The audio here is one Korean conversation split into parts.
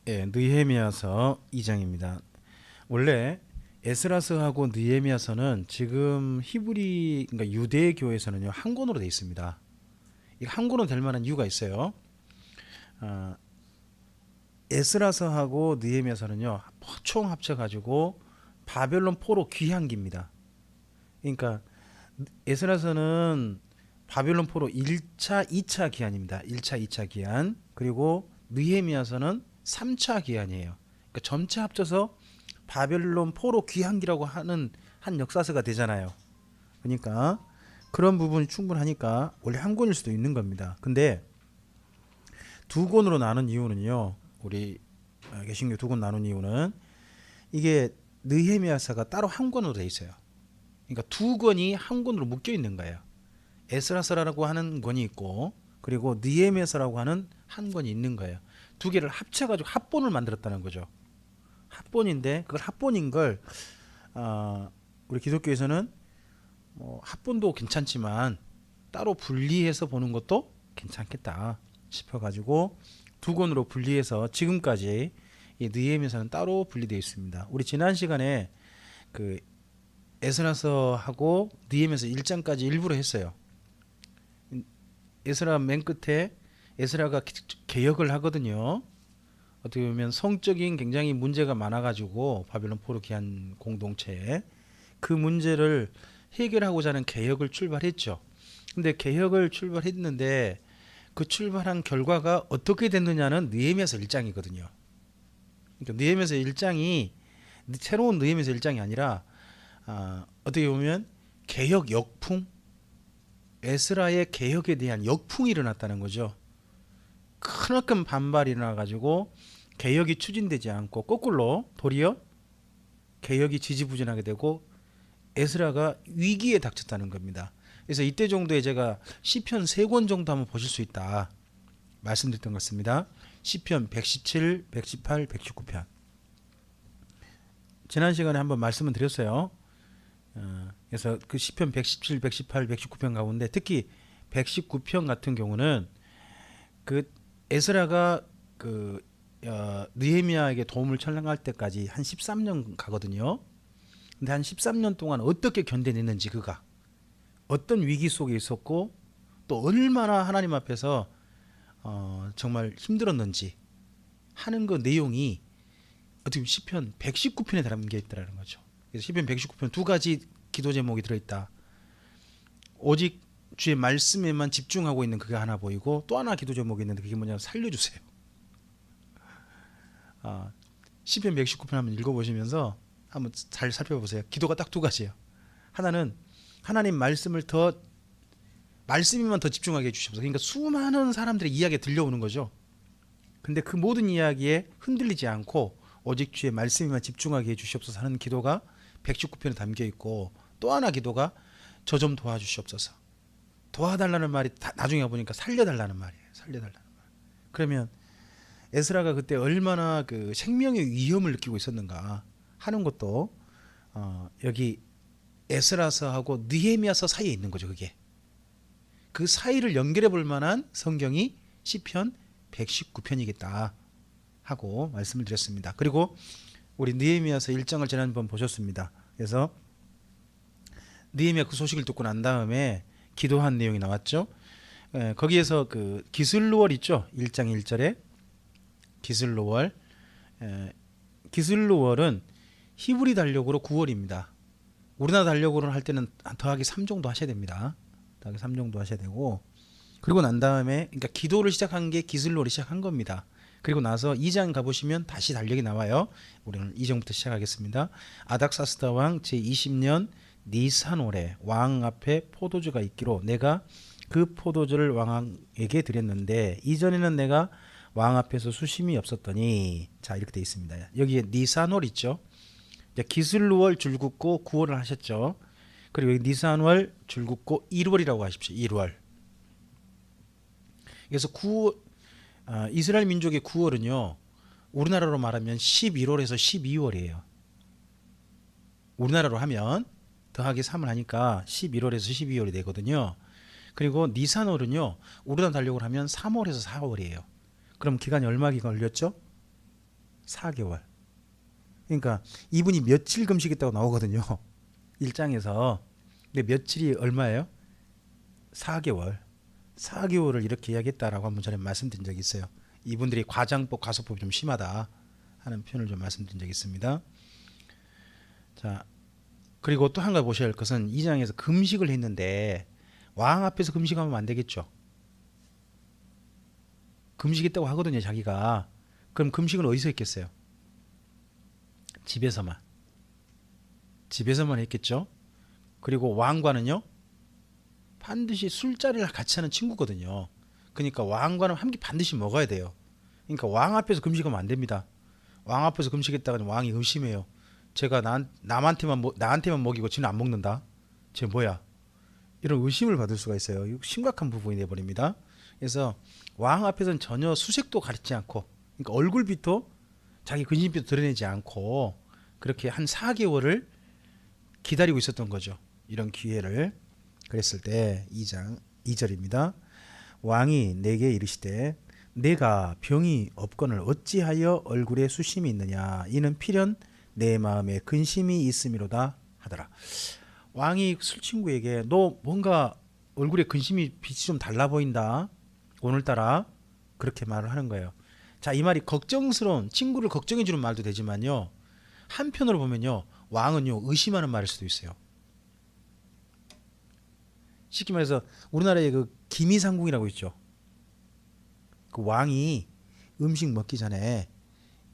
예, 느헤미야서 2장입니다. 원래 에스라서하고 느헤미야서는 지금 히브리 그러니까 유대 교회에서는요 한 권으로 되어 있습니다. 이 한 권으로 될 만한 이유가 있어요. 어, 에스라서하고 느헤미야서는요 총 합쳐 가지고 바벨론 포로 귀환기입니다. 그러니까 에스라서는 바벨론 포로 1차, 2차 기한입니다. 1차, 2차 기한. 그리고 느헤미야서는 3차 기한이에요. 그러니까 전체 합쳐서 바벨론 포로 귀환기라고 하는 한 역사서가 되잖아요. 그러니까 그런 부분이 충분하니까 원래 한 권일 수도 있는 겁니다. 근데 두 권으로 나눈 이유는요. 우리 개신교 두 권 나눈 이유는 이게 느헤미야서가 따로 한 권으로 돼 있어요. 그러니까 두 권이 한 권으로 묶여 있는 거예요. 에스라서라고 하는 권이 있고 그리고 느헤미야서라고 하는 한 권이 있는 거예요. 두 개를 합쳐가지고 합본을 만들었다는 거죠. 합본인데 그걸 합본인 걸 우리 기독교에서는 뭐 합본도 괜찮지만 따로 분리해서 보는 것도 괜찮겠다 싶어가지고 두 권으로 분리해서 지금까지 이 느헤미야서는 따로 분리되어 있습니다. 우리 지난 시간에 그 에스라서하고 느헤미야서 1장까지 일부러 했어요. 에스라 맨 끝에 에스라가 개혁을 하거든요. 어떻게 보면 성적인 굉장히 문제가 많아가지고 바벨론 포로 기한 공동체에 그 문제를 해결하고자 하는 개혁을 출발했죠. 근데 개혁을 출발했는데 그 출발한 결과가 어떻게 됐느냐는 느헤미야서 1장이거든요. 그러니까 느헤미야서 1장이 새로운 느헤미야서 1장이 아니라 어떻게 보면 개혁 역풍, 에스라의 개혁에 대한 역풍이 일어났다는 거죠. 크나큰 반발이 일어나가지고 개혁이 추진되지 않고 거꾸로 도리어 개혁이 지지부진하게 되고 에스라가 위기에 닥쳤다는 겁니다. 그래서 이때 정도에 제가 시편 3권 정도 한번 보실 수 있다 말씀드렸던 것 같습니다. 시편 117, 118, 119편. 지난 시간에 한번 말씀을 드렸어요. 그래서 그 시편 117, 118, 119편 가운데 특히 119편 같은 경우는 그 에스라가 그 느헤미야에게 도움을 청할 때까지 한 13년 가거든요. 근데 한 13년 동안 어떻게 견뎌냈는지 그가 어떤 위기 속에 있었고 또 얼마나 하나님 앞에서 정말 힘들었는지 하는 그 내용이 어떻게 보면 시편 119편에 담겨 있다는 거죠. 그래서 시편 119편 두 가지 기도 제목이 들어있다. 오직 주의 말씀에만 집중하고 있는 그게 하나 보이고 또 하나 기도 제목이 있는데 그게 뭐냐면 살려주세요. 시편 119편 한번 읽어보시면서 한번 잘 살펴보세요. 기도가 딱 두 가지예요. 하나는 하나님 말씀에만 더 집중하게 해주시옵소서. 그러니까 수많은 사람들의 이야기가 들려오는 거죠. 근데 그 모든 이야기에 흔들리지 않고 오직 주의 말씀에만 집중하게 해주시옵소서 하는 기도가 119편에 담겨 있고 또 하나 기도가 저 좀 도와주시옵소서. 도와달라는 말이 나중에 보니까 살려달라는 말이에요. 살려달라는 말. 그러면 에스라가 그때 얼마나 그 생명의 위험을 느끼고 있었는가 하는 것도 여기 에스라서하고 느헤미야서 사이에 있는 거죠. 그게 그 사이를 연결해 볼 만한 성경이 시편 119편이겠다 하고 말씀을 드렸습니다. 그리고 우리 느헤미야서 1장을 지난번 보셨습니다. 그래서 느헤미야 그 소식을 듣고 난 다음에 기도한 내용이 나왔죠. 거기에서 그 기슬로월 있죠. 1장 1절에 기슬로월. 기슬로월은 히브리 달력으로 9월입니다. 우리나라 달력으로 할 때는 더하기 3 정도 하셔야 됩니다. 더하기 3 정도 하셔야 되고 그리고 난 다음에 그러니까 기도를 시작한 게 기슬로월이 시작한 겁니다. 그리고 나서 2장 가보시면 다시 달력이 나와요. 우리는 2장부터 시작하겠습니다. 아닥사스다 왕 제20년 니산월에 왕 앞에 포도주가 있기로 내가 그 포도주를 왕에게 드렸는데 이전에는 내가 왕 앞에서 수심이 없었더니 자 이렇게 되어 있습니다. 여기에 니산월 있죠. 기슬루월 줄긋고 9월을 하셨죠. 그리고 여기 니산월 줄긋고 1월이라고 하십시오. 1월. 그래서 이스라엘 민족의 9월은요 우리나라로 말하면 11월에서 12월이에요. 우리나라로 하면 더하기 3을 하니까 11월에서 12월이 되거든요. 그리고 니산월은요 우리나라 달력으로 하면 3월에서 4월이에요. 그럼 기간이 얼마 기간 걸렸죠? 4개월. 그러니까 이분이 며칠 금식했다고 나오거든요. 1장에서. 근데 며칠이 얼마예요? 4개월. 4개월을 이렇게 이야기했다라고 한번 전에 말씀드린 적이 있어요. 이분들이 과장법, 가소법이 좀 심하다 하는 표현을 좀 말씀드린 적이 있습니다. 자, 그리고 또 한 가지 보셔야 할 것은 2장에서 금식을 했는데 왕 앞에서 금식하면 안 되겠죠. 금식했다고 하거든요, 자기가. 그럼 금식은 어디서 했겠어요? 집에서만. 집에서만 했겠죠. 그리고 왕과는요, 반드시 술자리를 같이 하는 친구거든요. 그러니까 왕과는 함께 반드시 먹어야 돼요. 그러니까 왕 앞에서 금식하면 안 됩니다. 왕 앞에서 금식했다가 왕이 의심해요. 제가 나한테만 먹이고 지는 안 먹는다. 쟤 뭐야? 이런 의심을 받을 수가 있어요. 이거 심각한 부분이 돼버립니다. 그래서 왕 앞에서는 전혀 수색도 가리지 않고, 그러니까 얼굴빛도 자기 근심빛도 드러내지 않고 그렇게 한 4개월을 기다리고 있었던 거죠. 이런 기회를. 그랬을 때 2장 2절입니다. 왕이 내게 이르시되 내가 병이 없거늘 어찌하여 얼굴에 수심이 있느냐 이는 필연 내 마음에 근심이 있음이로다 하더라. 왕이 술친구에게 너 뭔가 얼굴에 근심이 빛이 좀 달라 보인다 오늘따라, 그렇게 말을 하는 거예요. 자, 이 말이 걱정스러운, 친구를 걱정해 주는 말도 되지만요, 한편으로 보면요 왕은요 의심하는 말일 수도 있어요. 쉽게 말해서 우리나라에 그 기미상궁이라고 있죠. 그 왕이 음식 먹기 전에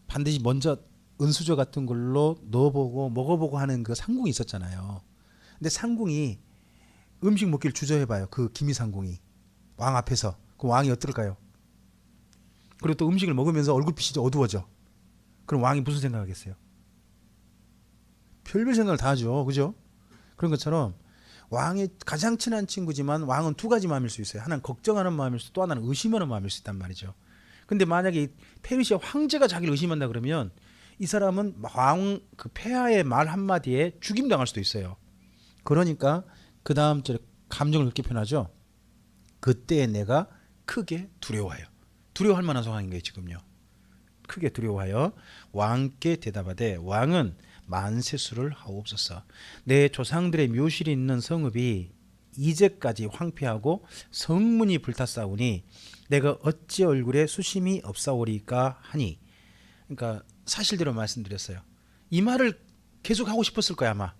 반드시 먼저 은수저 같은 걸로 넣어보고 먹어보고 하는 그 상궁이 있었잖아요. 근데 상궁이 음식 먹기를 주저해봐요. 그 기미상궁이 왕 앞에서. 그 왕이 어떨까요? 그리고 또 음식을 먹으면서 얼굴빛이 어두워져. 그럼 왕이 무슨 생각하겠어요? 별별 생각을 다 하죠. 그죠? 그런 것처럼 왕이 가장 친한 친구지만 왕은 두 가지 마음일 수 있어요. 하나는 걱정하는 마음일 수, 또 하나는 의심하는 마음일 수 있단 말이죠. 근데 만약에 페르시아 황제가 자기를 의심한다 그러면 이 사람은 왕 그 폐하의 말 한마디에 죽임당할 수도 있어요. 그러니까 그 다음 절에 감정을 그렇게 표현하죠. 그때 내가 크게 두려워하여. 두려워할 만한 상황인 거예요, 지금요. 크게 두려워하여 왕께 대답하되 왕은 만세수를 하옵소서. 내 조상들의 묘실이 있는 성읍이 이제까지 황폐하고 성문이 불탔사오니 내가 어찌 얼굴에 수심이 없사오리까 하니. 그러니까 사실대로 말씀드렸어요. 이 말을 계속 하고 싶었을 거야 아마.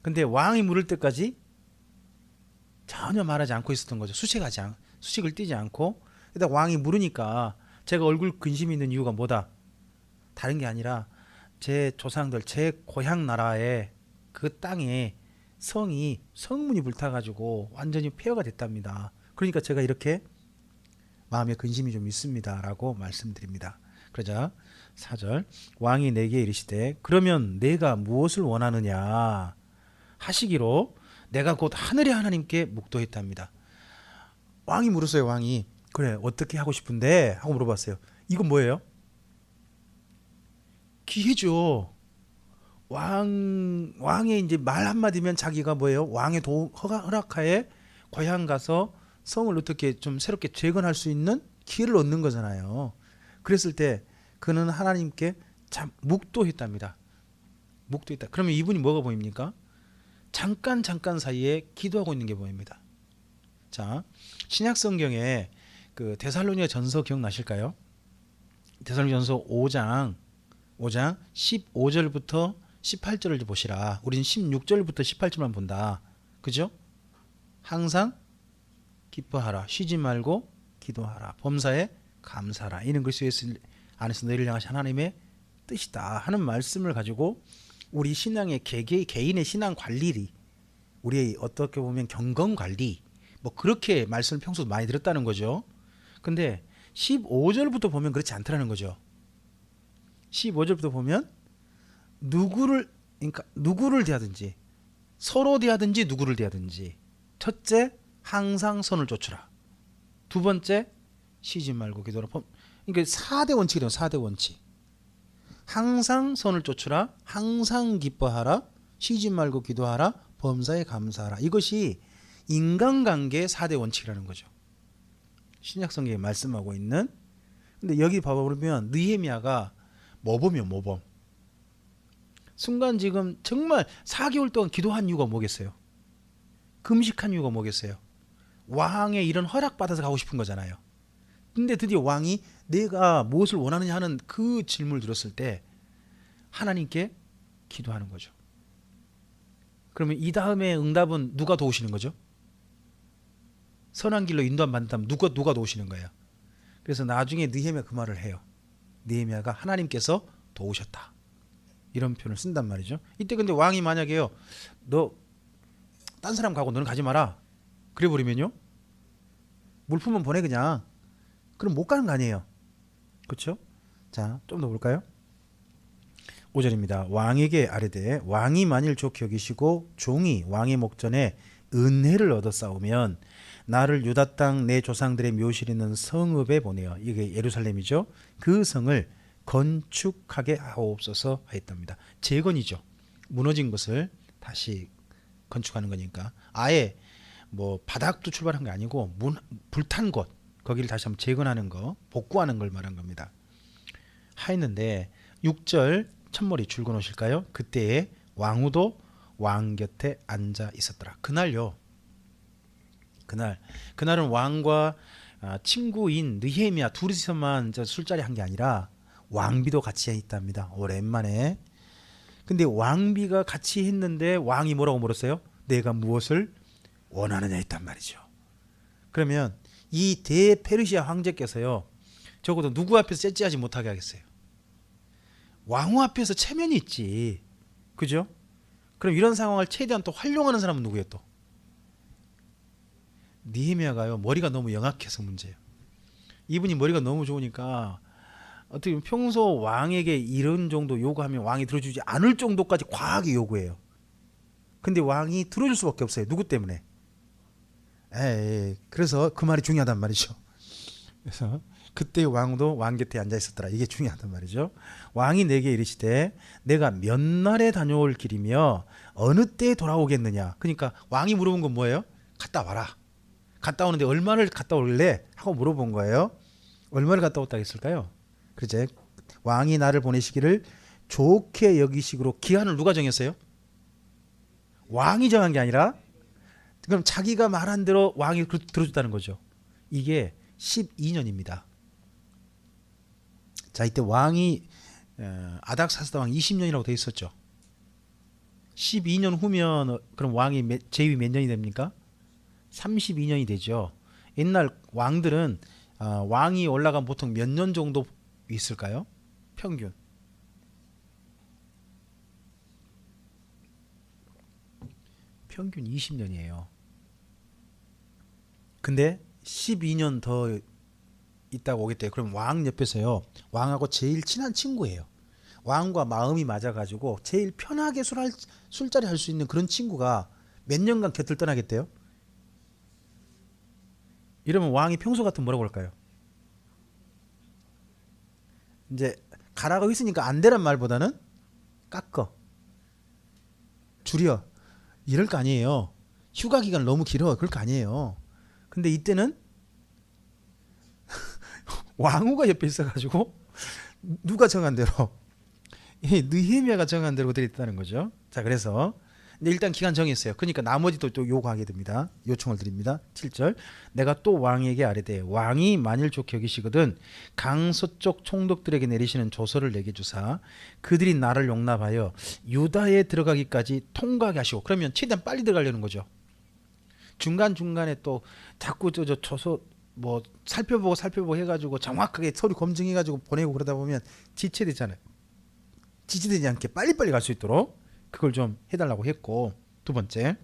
근데 왕이 물을 때까지 전혀 말하지 않고 있었던 거죠. 수식을 띄지 않고. 그러다 왕이 물으니까 제가 얼굴 근심이 있는 이유가 뭐다? 다른 게 아니라 제 조상들, 제 고향 나라의 그 땅에 성문이 불타가지고 완전히 폐허가 됐답니다. 그러니까 제가 이렇게 마음에 근심이 좀 있습니다 라고 말씀드립니다. 그러자 4절 왕이 내게 이르시되 그러면 내가 무엇을 원하느냐 하시기로 내가 곧 하늘의 하나님께 묵도했답니다. 왕이 물었어요. 왕이 그래 어떻게 하고 싶은데 하고 물어봤어요. 이건 뭐예요? 기회죠. 왕의 이제 말 한마디면 자기가 뭐예요? 왕의 허락하에 고향 가서 성을 어떻게 좀 새롭게 재건할 수 있는 기회를 얻는 거잖아요. 그랬을 때 그는 하나님께 참 묵도했답니다. 묵도했다. 그러면 이분이 뭐가 보입니까? 잠깐 사이에 기도하고 있는 게 보입니다. 자, 신약 성경에 그 데살로니가 전서 기억나실까요? 데살로니가 전서 5장 15절부터 18절을 보시라. 우리는 16절부터 18절만 본다. 그죠? 항상 기뻐하라. 쉬지 말고 기도하라. 범사에 감사하라. 이는 그리스도 예수 안에서 너희를 향하신 하나님의 뜻이다 하는 말씀을 가지고 우리 신앙의 개인의 신앙 관리, 우리의 어떻게 보면 경건 관리, 뭐 그렇게 말씀을 평소에 많이 들었다는 거죠. 근데 15절부터 보면 그렇지 않다는 거죠. 15절부터 보면 누구를 대하든지, 서로 대하든지 누구를 대하든지, 첫째 항상 선을 좇으라. 두 번째 쉬지 말고 기도하라. 그러니까 4대 원칙이래요. 4대 원칙. 항상 선을 좇으라, 항상 기뻐하라, 쉬지 말고 기도하라, 범사에 감사하라. 이것이 인간관계의 4대 원칙이라는 거죠. 신약성경에 말씀하고 있는. 근데 여기 봐보면 느헤미야가 모범이요, 모범. 순간 지금 정말 4개월 동안 기도한 이유가 뭐겠어요? 금식한 이유가 뭐겠어요? 왕의 이런 허락받아서 가고 싶은 거잖아요. 근데 드디어 왕이 내가 무엇을 원하느냐 하는 그 질문을 들었을 때 하나님께 기도하는 거죠. 그러면 이 다음에 응답은 누가 도우시는 거죠? 선한 길로 인도함 받는다면 누가 도우시는 거예요? 그래서 나중에 느헤미야 그 말을 해요. 느헤미야가 하나님께서 도우셨다, 이런 표현을 쓴단 말이죠. 이때 근데 왕이 만약에요, 너 딴 사람 가고 너는 가지 마라 그래 버리면요, 물품은 보내 그냥, 그럼 못 가는 거 아니에요. 그렇죠? 자, 좀 더 볼까요? 5절입니다. 왕에게 아뢰되 왕이 만일 좋게 여기시고 종이 왕의 목전에 은혜를 얻어 싸우면 나를 유다 땅 내 조상들의 묘실 있는 성읍에 보내어, 이게 예루살렘이죠, 그 성을 건축하게 하옵소서 하였답니다. 재건이죠. 무너진 것을 다시 건축하는 거니까, 아예 뭐 바닥도 출발한 게 아니고 불탄 곳, 거기를 다시 한번 재건하는 거, 복구하는 걸 말한 겁니다. 하였는데 6절 첫머리 줄거 놓으실까요? 그때에 왕후도 왕 곁에 앉아 있었더라. 그날은 왕과 친구인 느헤미야 둘이서만 술자리 한 게 아니라 왕비도 같이 있답니다. 오랜만에. 근데 왕비가 같이 했는데 왕이 뭐라고 물었어요? 내가 무엇을 원하느냐 했단 말이죠. 그러면 이 대페르시아 황제께서요, 적어도 누구 앞에서 째째하지 못하게 하겠어요? 왕후 앞에서 체면이 있지, 그죠? 그럼 이런 상황을 최대한 또 활용하는 사람은 누구예요? 또 느헤미야가요, 머리가 너무 영악해서 문제예요. 이분이 머리가 너무 좋으니까 어떻게 보면 평소 왕에게 이런 정도 요구하면 왕이 들어주지 않을 정도까지 과하게 요구해요. 근데 왕이 들어줄 수밖에 없어요. 누구 때문에? 그래서 그 말이 중요하단 말이죠. 그래서 그때 왕도 왕 곁에 앉아 있었더라, 이게 중요하단 말이죠. 왕이 내게 이르시되 내가 몇 날에 다녀올 길이며 어느 때에 돌아오겠느냐. 그러니까 왕이 물어본 건 뭐예요? 갔다 와라. 갔다 오는데 얼마를 갔다 올래? 하고 물어본 거예요. 얼마를 갔다 왔다 했을까요? 그제 왕이 나를 보내시기를 좋게 여기시기로 기한을 누가 정했어요? 왕이 정한 게 아니라, 그럼 자기가 말한 대로 왕이 들어줬다는 거죠. 이게 12년입니다. 자, 이때 왕이 아닥사스다 왕 20년이라고 되어 있었죠. 12년 후면 그럼 왕이 재위 몇 년이 됩니까? 32년이 되죠. 옛날 왕들은 왕이 올라가면 보통 몇 년 정도 있을까요? 평균. 평균 20년이에요. 근데 12년 더 있다고 오겠대요. 그럼 왕 옆에서요, 왕하고 제일 친한 친구예요. 왕과 마음이 맞아가지고 제일 편하게 술자리 할 수 있는 그런 친구가 몇 년간 곁을 떠나겠대요. 이러면 왕이 평소 같으면 뭐라고 할까요? 이제 가라고 했으니까 안 되란 말보다는 깎어, 줄여, 이럴 거 아니에요. 휴가 기간 너무 길어, 그럴 거 아니에요. 근데 이때는 왕후가 옆에 있어가지고 누가 정한 대로, 느헤미야가 정한 대로 그들이 있다는 거죠. 자, 그래서 일단 기간 정했어요. 그러니까 나머지도 또 요구하게 됩니다. 요청을 드립니다. 7절 내가 또 왕에게 아뢰되 왕이 만일 좋게 여기시거든 강서쪽 총독들에게 내리시는 조서를 내게 주사 그들이 나를 용납하여 유다에 들어가기까지 통과하게 하시고. 그러면 최대한 빨리 들어가려는 거죠. 중간중간에 또 자꾸 저 조서 뭐 살펴보고 해가지고 정확하게 서류 검증해가지고 보내고 그러다 보면 지체되잖아요. 지체되지 않게 빨리빨리 갈 수 있도록 그걸 좀 해달라고 했고. 두 번째,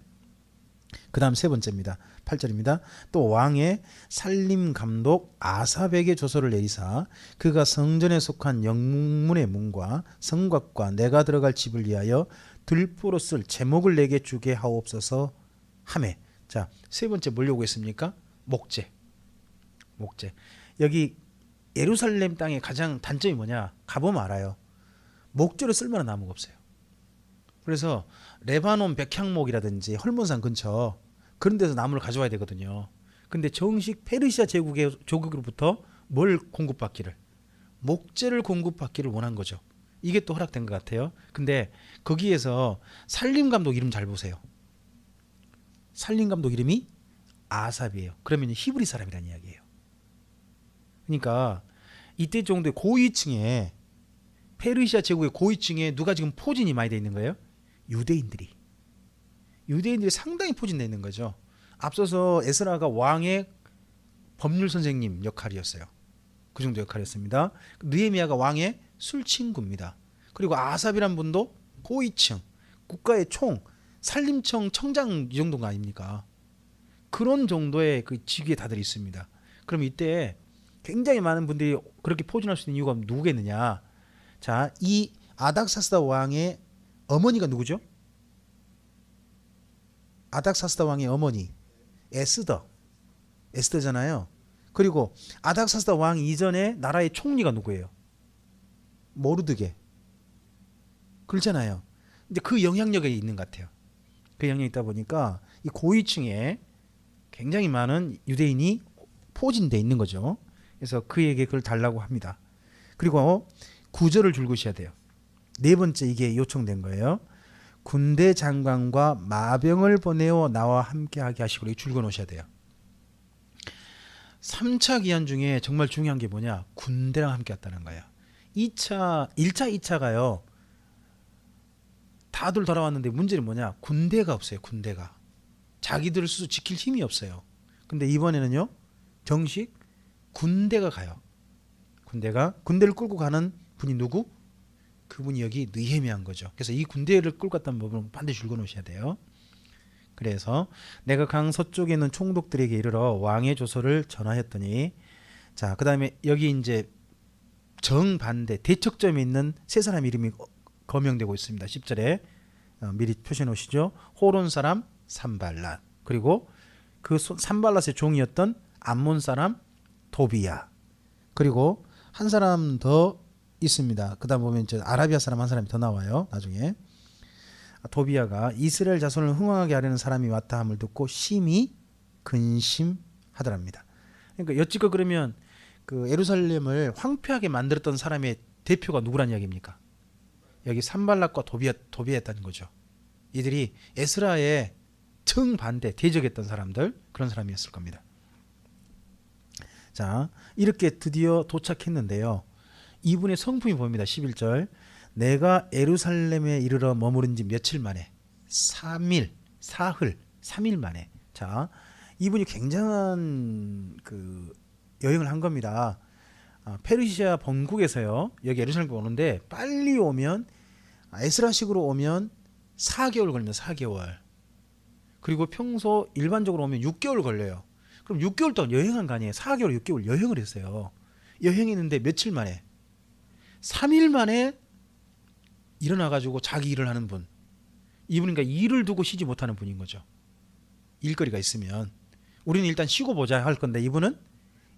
그 다음 세 번째입니다. 8절입니다. 또 왕의 살림 감독 아삽에게 조서를 내리사 그가 성전에 속한 영문의 문과 성곽과 내가 들어갈 집을 위하여 들보로 쓸 제목을 내게 주게 하옵소서 하매. 자, 세 번째 뭘 요구했습니까? 목재. 여기 예루살렘 땅의 가장 단점이 뭐냐? 가보면 알아요. 목재로 쓸만한 나무가 없어요. 그래서 레바논 백향목이라든지 헐몬산 근처 그런 데서 나무를 가져와야 되거든요. 근데 정식 페르시아 제국의 조국으로부터 뭘 공급받기를? 목재를 공급받기를 원한 거죠. 이게 또 허락된 것 같아요. 근데 거기에서 살림 감독 이름 잘 보세요. 살림 감독 이름이 아삽이에요. 그러면 히브리 사람이라는 이야기예요. 그러니까 이때 정도의 고위층에, 페르시아 제국의 고위층에 누가 지금 포진이 많이 돼 있는 거예요? 유대인들이 상당히 포진되어 있는 거죠. 앞서서 에스라가 왕의 법률 선생님 역할이었어요. 그 정도 역할이었습니다. 느헤미야가 왕의 술친구입니다. 그리고 아삽이란 분도 고위층, 국가의 총, 산림청 청장 이 정도가 아닙니까? 그런 정도의 그 직위에 다들 있습니다. 그럼 이때 굉장히 많은 분들이 그렇게 포진할 수 있는 이유가 누구겠느냐? 자, 이 아닥사스다 왕의 어머니가 누구죠? 아닥사스다 왕의 어머니 에스더잖아요. 그리고 아닥사스다 왕 이전에 나라의 총리가 누구예요? 모르드게. 그렇잖아요. 근데 그 영향력이 있는 것 같아요. 그 영향이 있다 보니까 이 고위층에 굉장히 많은 유대인이 포진돼 있는 거죠. 그래서 그에게 그걸 달라고 합니다. 그리고 구절을 줄거셔야 돼요. 네 번째 이게 요청된 거예요. 군대 장관과 마병을 보내어 나와 함께하게 하시고 줄거 놓으셔야 돼요. 3차 기한 중에 정말 중요한 게 뭐냐? 군대랑 함께 왔다는 거예요. 1차, 2차가요. 다들 돌아왔는데 문제는 뭐냐? 군대가 없어요. 군대가. 자기들을 스스로 지킬 힘이 없어요. 근데 이번에는요. 정식 군대가 가요. 군대를 끌고 가는 분이 누구? 그분이 여기 느헤미야인 거죠. 그래서 이 군대를 끌고 갔다는 부분은 반드시 줄거 놓으셔야 돼요. 그래서 내가 강 서쪽에 있는 총독들에게 이르러 왕의 조서를 전하였더니, 자, 그다음에 여기 이제 정반대 대척점에 있는 세 사람 이름이 거명되고 있습니다. 10절에 미리 표시해 놓으시죠. 호론 사람 산발랏, 그리고 그 산발랏의 종이었던 암몬 사람 도비야, 그리고 한 사람 더 있습니다. 그다음 보면 이제 아라비아 사람 한 사람이 더 나와요. 나중에 도비야가 이스라엘 자손을 흥왕하게 하려는 사람이 왔다 함을 듣고 심히 근심하더랍니다. 그러니까 여지껏 그러면 그 예루살렘을 황폐하게 만들었던 사람의 대표가 누구란 이야기입니까? 여기 산발랏과 도비야였다는 거죠. 이들이 에스라의 정반대 대적했던 사람들, 그런 사람이었을 겁니다. 자, 이렇게 드디어 도착했는데요. 이분의 성품이 보입니다. 11절. 내가 예루살렘에 이르러 머무른 지 며칠 만에, 3일, 사흘, 3일 만에. 자, 이분이 굉장한 그 여행을 한 겁니다. 페르시아 본국에서요, 여기 예루살렘에 오는데 빨리 오면, 에스라식으로 오면 4개월 걸립니다. 4개월. 그리고 평소 일반적으로 오면 6개월 걸려요. 그럼 6개월 동안 여행한 거 아니에요? 4개월, 6개월 여행을 했어요. 여행했는데 며칠 만에, 3일 만에 일어나가지고 자기 일을 하는 분. 이분이니까 일을 두고 쉬지 못하는 분인 거죠. 일거리가 있으면. 우리는 일단 쉬고 보자 할 건데, 이분은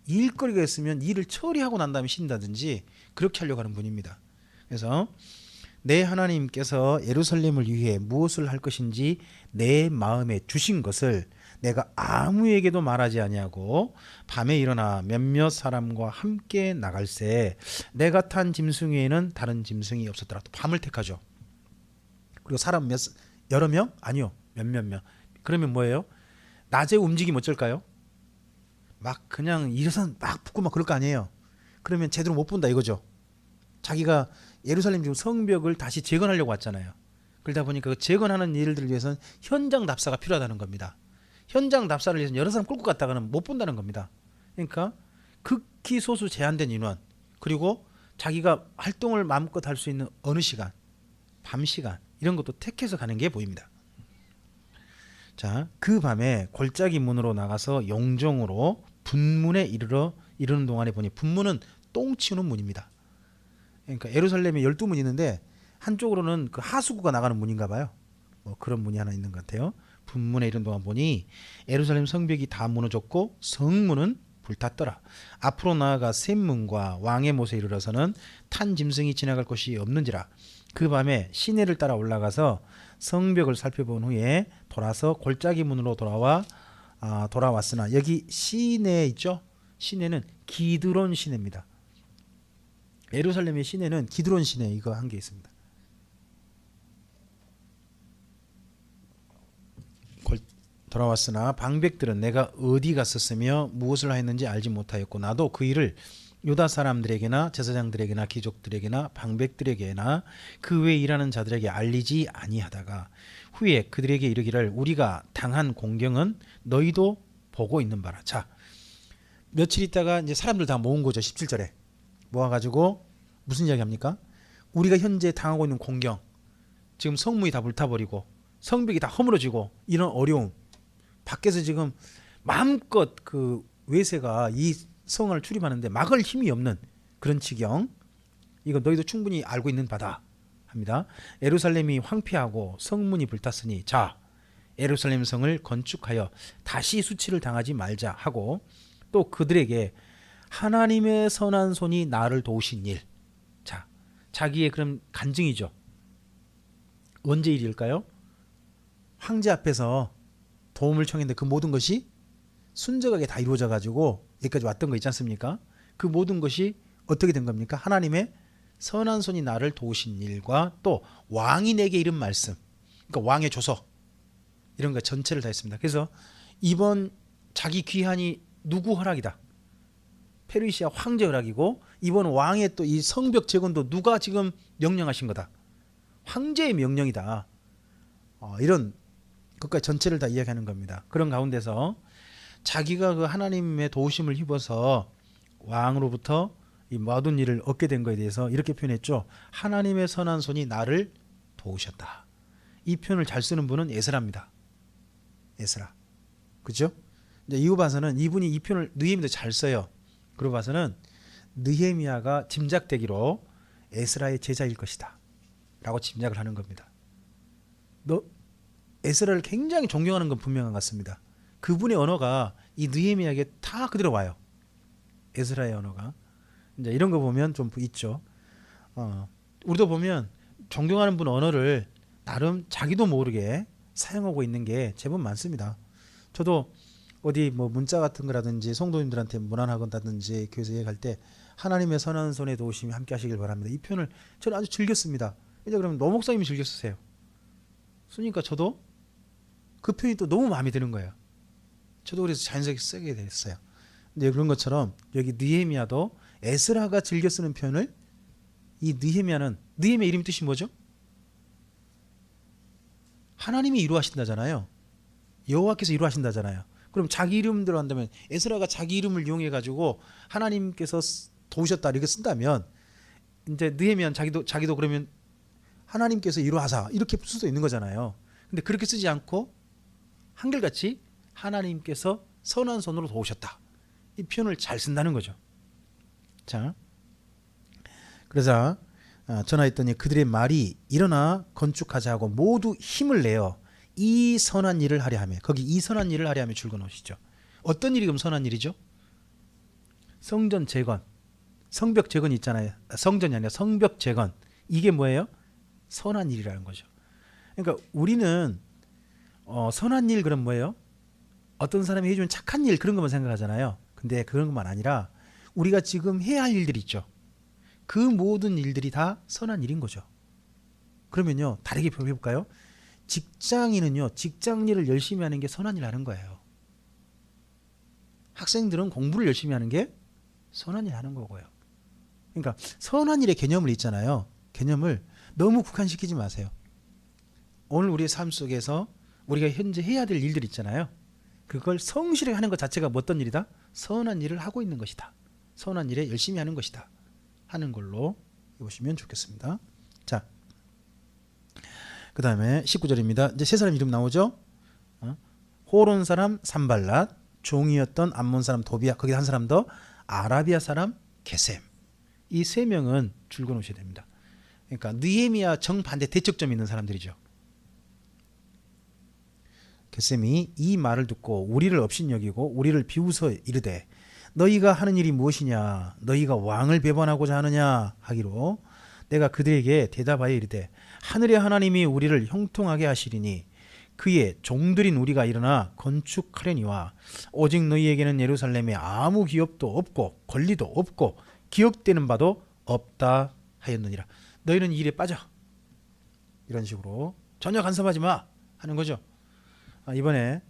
일거리가 있으면 일을 처리하고 난 다음에 쉰다든지 그렇게 하려고 하는 분입니다. 그래서 내 하나님께서 예루살렘을 위해 무엇을 할 것인지 내 마음에 주신 것을 내가 아무에게도 말하지 아니하고 밤에 일어나 몇몇 사람과 함께 나갈새 내가 탄 짐승 외에는 다른 짐승이 없었더라. 또 밤을 택하죠. 그리고 사람 여러 명? 아니요. 몇몇 명. 그러면 뭐예요? 낮에 움직이면 어쩔까요? 막 그냥 일어서 막 붙고 막 그럴 거 아니에요. 그러면 제대로 못 본다 이거죠. 자기가 예루살렘 지금 성벽을 다시 재건하려고 왔잖아요. 그러다 보니까 그 재건하는 일들을 위해서는 현장 답사가 필요하다는 겁니다. 현장 답사를 위해서 여러 사람 끌고 갔다가는 못 본다는 겁니다. 그러니까 극히 소수 제한된 인원, 그리고 자기가 활동을 마음껏 할 수 있는 어느 시간, 밤 시간, 이런 것도 택해서 가는 게 보입니다. 자, 그 밤에 골짜기 문으로 나가서 용정으로 분문에 이르는 동안에 보니, 분문은 똥 치우는 문입니다. 그러니까 예루살렘에 12문이 있는데 한쪽으로는 그 하수구가 나가는 문인가 봐요. 뭐 그런 문이 하나 있는 것 같아요. 분문에 이른 동안 보니 예루살렘 성벽이 다 무너졌고 성문은 불탔더라. 앞으로 나아가 샘문과 왕의 못에 이르러서는 탄 짐승이 지나갈 곳이 없는지라. 그 밤에 시내를 따라 올라가서 성벽을 살펴본 후에 돌아서 골짜기 문으로 돌아왔으나, 여기 시내 있죠? 시내는 기드론 시내입니다. 예루살렘의 시내는 기드론 시내 이거 한 게 있습니다. 돌아왔으나 방백들은 내가 어디 갔었으며 무엇을 하였는지 알지 못하였고 나도 그 일을 유다 사람들에게나 제사장들에게나 귀족들에게나 방백들에게나 그 외에 일하는 자들에게 알리지 아니하다가 후에 그들에게 이르기를 우리가 당한 공경은 너희도 보고 있는 바라. 자, 며칠 있다가 이제 사람들 다 모은 거죠. 17절에 모아가지고 무슨 이야기 합니까? 우리가 현재 당하고 있는 공경, 지금 성문이 다 불타버리고 성벽이 다 허물어지고 이런 어려움, 밖에서 지금 마음껏 그 외세가 이 성을 출입하는데 막을 힘이 없는 그런 지경, 이거 너희도 충분히 알고 있는 바다 합니다. 예루살렘이 황폐하고 성문이 불탔으니 자, 예루살렘 성을 건축하여 다시 수치를 당하지 말자 하고 또 그들에게 하나님의 선한 손이 나를 도우신 일. 자, 자기의 그런 간증이죠. 언제 일일까요? 황제 앞에서 도움을 청했는데 그 모든 것이 순적하게 다 이루어져 가지고 여기까지 왔던 거 있지 않습니까? 그 모든 것이 어떻게 된 겁니까? 하나님의 선한 손이 나를 도우신 일과 또 왕이 내게 이른 말씀, 그러니까 왕의 조서 이런 거 전체를 다 했습니다. 그래서 이번 자기 귀환이 누구 허락이다? 페르시아 황제 허락이고 이번 왕의 또 이 성벽 재건도 누가 지금 명령하신 거다? 황제의 명령이다. 이런 것까지 전체를 다 이야기하는 겁니다. 그런 가운데서 자기가 그 하나님의 도우심을 입어서 왕으로부터 이 모든 일을 얻게 된 것에 대해서 이렇게 표현했죠. 하나님의 선한 손이 나를 도우셨다. 이 표현을 잘 쓰는 분은 에스라입니다. 에스라. 그죠? 이제 이후 봐서는 이분이 이 표현을 느헤미야도 잘 써요. 그러고 봐서는 느헤미야가 짐작되기로 에스라의 제자일 것이다 라고 짐작을 하는 겁니다. 에스라를 굉장히 존경하는 건 분명한 것 같습니다. 그분의 언어가 이 느헤미야에게 다 그대로 와요. 에스라의 언어가. 이제 이런 거 보면 좀 있죠. 우리도 보면 존경하는 분 언어를 나름 자기도 모르게 사용하고 있는 게 제법 많습니다. 저도 어디 뭐 문자 같은 거라든지 성도님들한테 문안하건다든지 교회에서 얘기할 때 하나님의 선한 손에 도우심이 함께 하시길 바랍니다. 이 표현을 저는 아주 즐겼습니다. 이제 그러면 노 목사님이 즐겨 쓰세요. 쓰니까 저도 그 표현이 또 너무 마음에 드는 거예요. 저도 그래서 자연스럽게 쓰게 됐어요. 근데 그런 것처럼 여기 느헤미야도 에스라가 즐겨 쓰는 표현을 이 느헤미야의 이름 뜻이 뭐죠? 하나님이 이루하신다잖아요. 여호와께서 이루하신다잖아요. 그럼 자기 이름대로 한다면 에스라가 자기 이름을 이용해 가지고 하나님께서 도우셨다 이렇게 쓴다면 이제 느헤미야는 자기도 그러면 하나님께서 이루하사 이렇게 쓸 수도 있는 거잖아요. 근데 그렇게 쓰지 않고 한결같이 하나님께서 선한 손으로 도우셨다. 이 표현을 잘 쓴다는 거죠. 자, 그래서 전하했더니 그들의 말이 일어나 건축하자 하고 모두 힘을 내어 이 선한 일을 하려 하며, 거기 이 선한 일을 하려 하며 줄거 놓으시죠. 어떤 일이 그럼 선한 일이죠? 성전 재건, 성벽 재건 있잖아요. 성전이 아니라 성벽 재건. 이게 뭐예요? 선한 일이라는 거죠. 그러니까 우리는 선한 일 그럼 뭐예요? 어떤 사람이 해주는 착한 일 그런 것만 생각하잖아요. 근데 그런 것만 아니라 우리가 지금 해야 할 일들이 있죠. 그 모든 일들이 다 선한 일인 거죠. 그러면요, 다르게 표현해 볼까요? 직장인은요, 직장 일을 열심히 하는 게 선한 일 하는 거예요. 학생들은 공부를 열심히 하는 게 선한 일 하는 거고요. 그러니까 선한 일의 개념을 있잖아요. 개념을 너무 국한시키지 마세요. 오늘 우리의 삶 속에서 우리가 현재 해야 될 일들 있잖아요. 그걸 성실하게 하는 것 자체가 어떤 일이다? 선한 일을 하고 있는 것이다. 선한 일에 열심히 하는 것이다. 하는 걸로 보시면 좋겠습니다. 자, 그 다음에 19절입니다. 이제 세 사람 이름 나오죠. 호론 사람 산발랏, 종이었던 암몬 사람 도비야, 거기 한 사람 더 아라비아 사람 게셈. 이 세 명은 줄거 놓으셔야 됩니다. 그러니까 느헤미야 정반대 대척점 있는 사람들이죠. 게셈이 이 말을 듣고 우리를 업신여기고 우리를 비웃어 이르되 너희가 하는 일이 무엇이냐, 너희가 왕을 배반하고자 하느냐 하기로 내가 그들에게 대답하여 이르되 하늘의 하나님이 우리를 형통하게 하시리니 그의 종들인 우리가 일어나 건축하려니와 오직 너희에게는 예루살렘에 아무 기업도 없고 권리도 없고 기억되는 바도 없다 하였느니라. 너희는 이 일에 빠져. 이런 식으로 전혀 간섭하지 마 하는 거죠. 이번에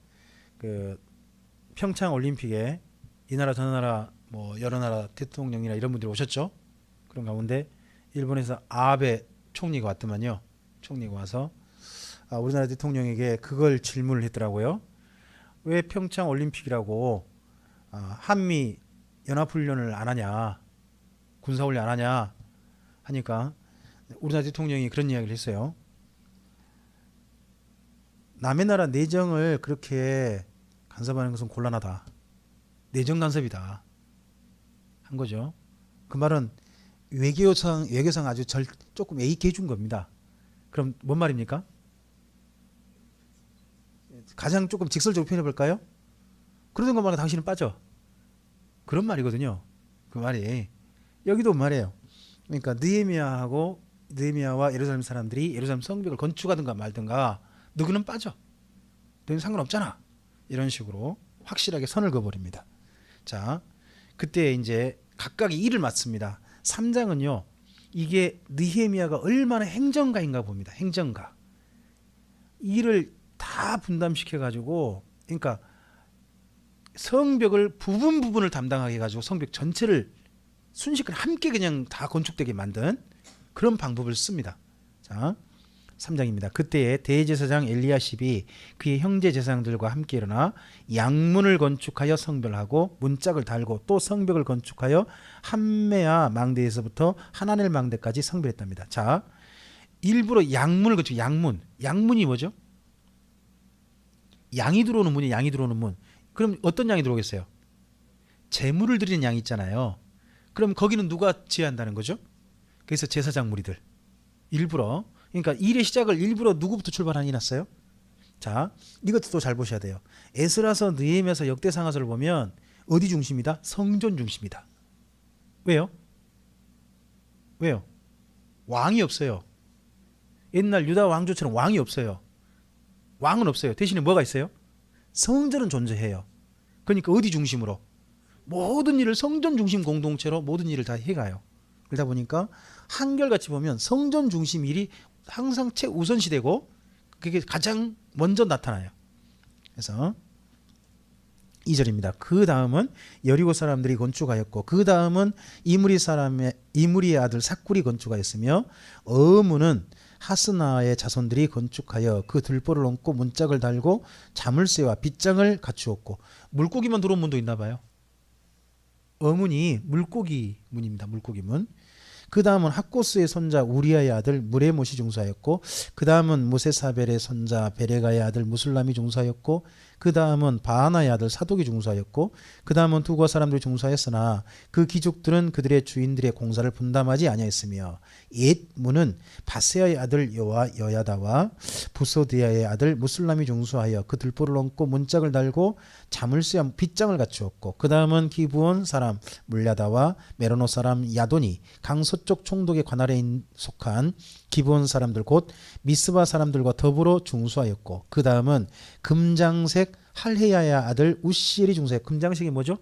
그 평창 올림픽에 이 나라 저 나라 뭐 여러 나라 대통령이나 이런 분들이 오셨죠. 그런 가운데 일본에서 아베 총리가 왔더만요. 총리가 와서 우리나라 대통령에게 그걸 질문을 했더라고요. 왜 평창 올림픽이라고 한미 연합훈련을 안 하냐, 군사훈련 안 하냐 하니까 우리나라 대통령이 그런 이야기를 했어요. 남의 나라 내정을 그렇게 간섭하는 것은 곤란하다. 내정 간섭이다 한 거죠. 그 말은 외교상 아주 조금 애익해 준 겁니다. 그럼 뭔 말입니까? 가장 조금 직설적으로 표현해 볼까요? 그러던 것만에 당신은 빠져. 그런 말이거든요. 그 말이 여기도 말이에요. 그러니까 느헤미야와 예루살렘 사람들이 예루살렘 성벽을 건축하든가 말든가 누구는 빠져. 너는 상관없잖아. 이런 식으로 확실하게 선을 그어버립니다. 자, 그때 이제 각각이 일을 맡습니다. 3장은요. 이게 느헤미야가 얼마나 행정가인가 봅니다. 행정가. 일을 다 분담시켜 가지고 그러니까 성벽을 부분을 담당하게 해가지고 성벽 전체를 순식간에 함께 그냥 다 건축되게 만든 그런 방법을 씁니다. 자, 3장입니다. 그때에 대제사장 엘리야십이 그의 형제 제사장들과 함께 일어나 양문을 건축하여 성별하고 문짝을 달고 또 성벽을 건축하여 함메아 망대에서부터 하나넬 망대까지 성별했답니다. 자, 일부러 양문을 건축. 양문이 뭐죠? 양이 들어오는 문이 양이 들어오는 문. 그럼 어떤 양이 들어오겠어요? 제물을 드리는 양이 있잖아요. 그럼 거기는 누가 지휘한다는 거죠? 그래서 제사장 무리들 일부러, 그러니까 일의 시작을 일부러 누구부터 출발하니 났어요? 자, 이것도 또 잘 보셔야 돼요. 에스라서 느헤미야서 역대상하서를 보면 어디 중심이다? 성전 중심이다. 왜요? 왕이 없어요. 옛날 유다 왕조처럼 왕이 없어요. 왕은 없어요. 대신에 뭐가 있어요? 성전은 존재해요. 그러니까 어디 중심으로? 모든 일을 성전 중심 공동체로 모든 일을 다 해가요. 그러다 보니까 한결같이 보면 성전 중심 일이 항상 최우선시되고 그게 가장 먼저 나타나요. 그래서 2절입니다. 그 다음은 여리고 사람들이 건축하였고 그 다음은 이무리의 아들 삭굴이 건축하였으며 어문은 하스나의 자손들이 건축하여 그 들보를 얹고 문짝을 달고 자물쇠와 빗장을 갖추었고 물고기만 들어온 문도 있나 봐요. 어문이 물고기 문입니다. 물고기 문. 그 다음은 학고스의 손자 우리아의 아들 무레못이 중사였고 그 다음은 무세사벨의 손자 베레가의 아들 무술람이 중사였고 그 다음은 바하나의 아들 사독이 중사였고 그 다음은 두고 사람들이 중사했으나 그 귀족들은 그들의 주인들의 공사를 분담하지 아니하였으며 옛 문은 바세아의 아들 여야다와 부소디아의 아들 무술람이 중수하여 그 들보를 얹고 문짝을 달고 자물쇠와 빗장을 갖추었고 그 다음은 기브온 사람 물야다와 메로노 사람 야돈이 강서쪽 총독의 관할에 속한 기브온 사람들 곧 미스바 사람들과 더불어 중수하였고 그 다음은 금장색 할헤야의 아들 우시엘이 중수하였고 금장색이 뭐죠?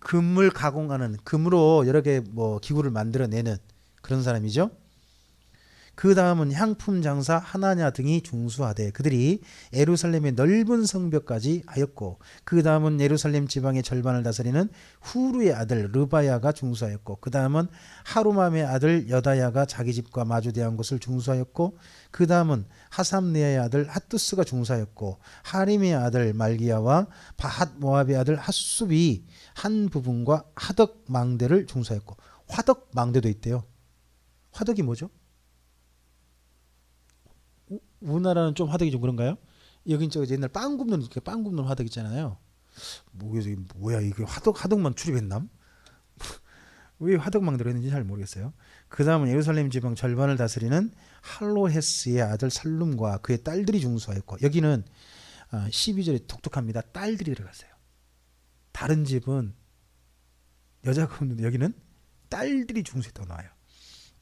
금을 가공하는 금으로 여러 개 뭐 기구를 만들어내는 그런 사람이죠. 그 다음은 향품 장사 하나냐 등이 중수하되 그들이 예루살렘의 넓은 성벽까지 하였고 그 다음은 예루살렘 지방의 절반을 다스리는 후루의 아들 르바야가 중수하였고 그 다음은 하루맘의 아들 여다야가 자기 집과 마주대한 곳을 중수하였고 그 다음은 하삼네아의 아들 핫두스가 중수하였고 하림의 아들 말기야와 바핫 모압의 아들 핫숲이 한 부분과 하덕 망대를 중수하였고 화덕 망대도 있대요. 화덕이 뭐죠? 우리나라는 좀 화덕이 좀 그런가요? 여긴 저 옛날 빵 굽는 화덕 있잖아요. 뭐야 이게 화덕만 출입했남? 왜 화덕망 들어있는지 잘 모르겠어요. 그 다음은 예루살렘 지방 절반을 다스리는 할로헤스의 아들 살룸과 그의 딸들이 중수하였고 여기는 12절에 독특합니다. 딸들이 들어갔어요. 다른 집은 여자가 없는데 여기는 딸들이 중수했다고 나와요.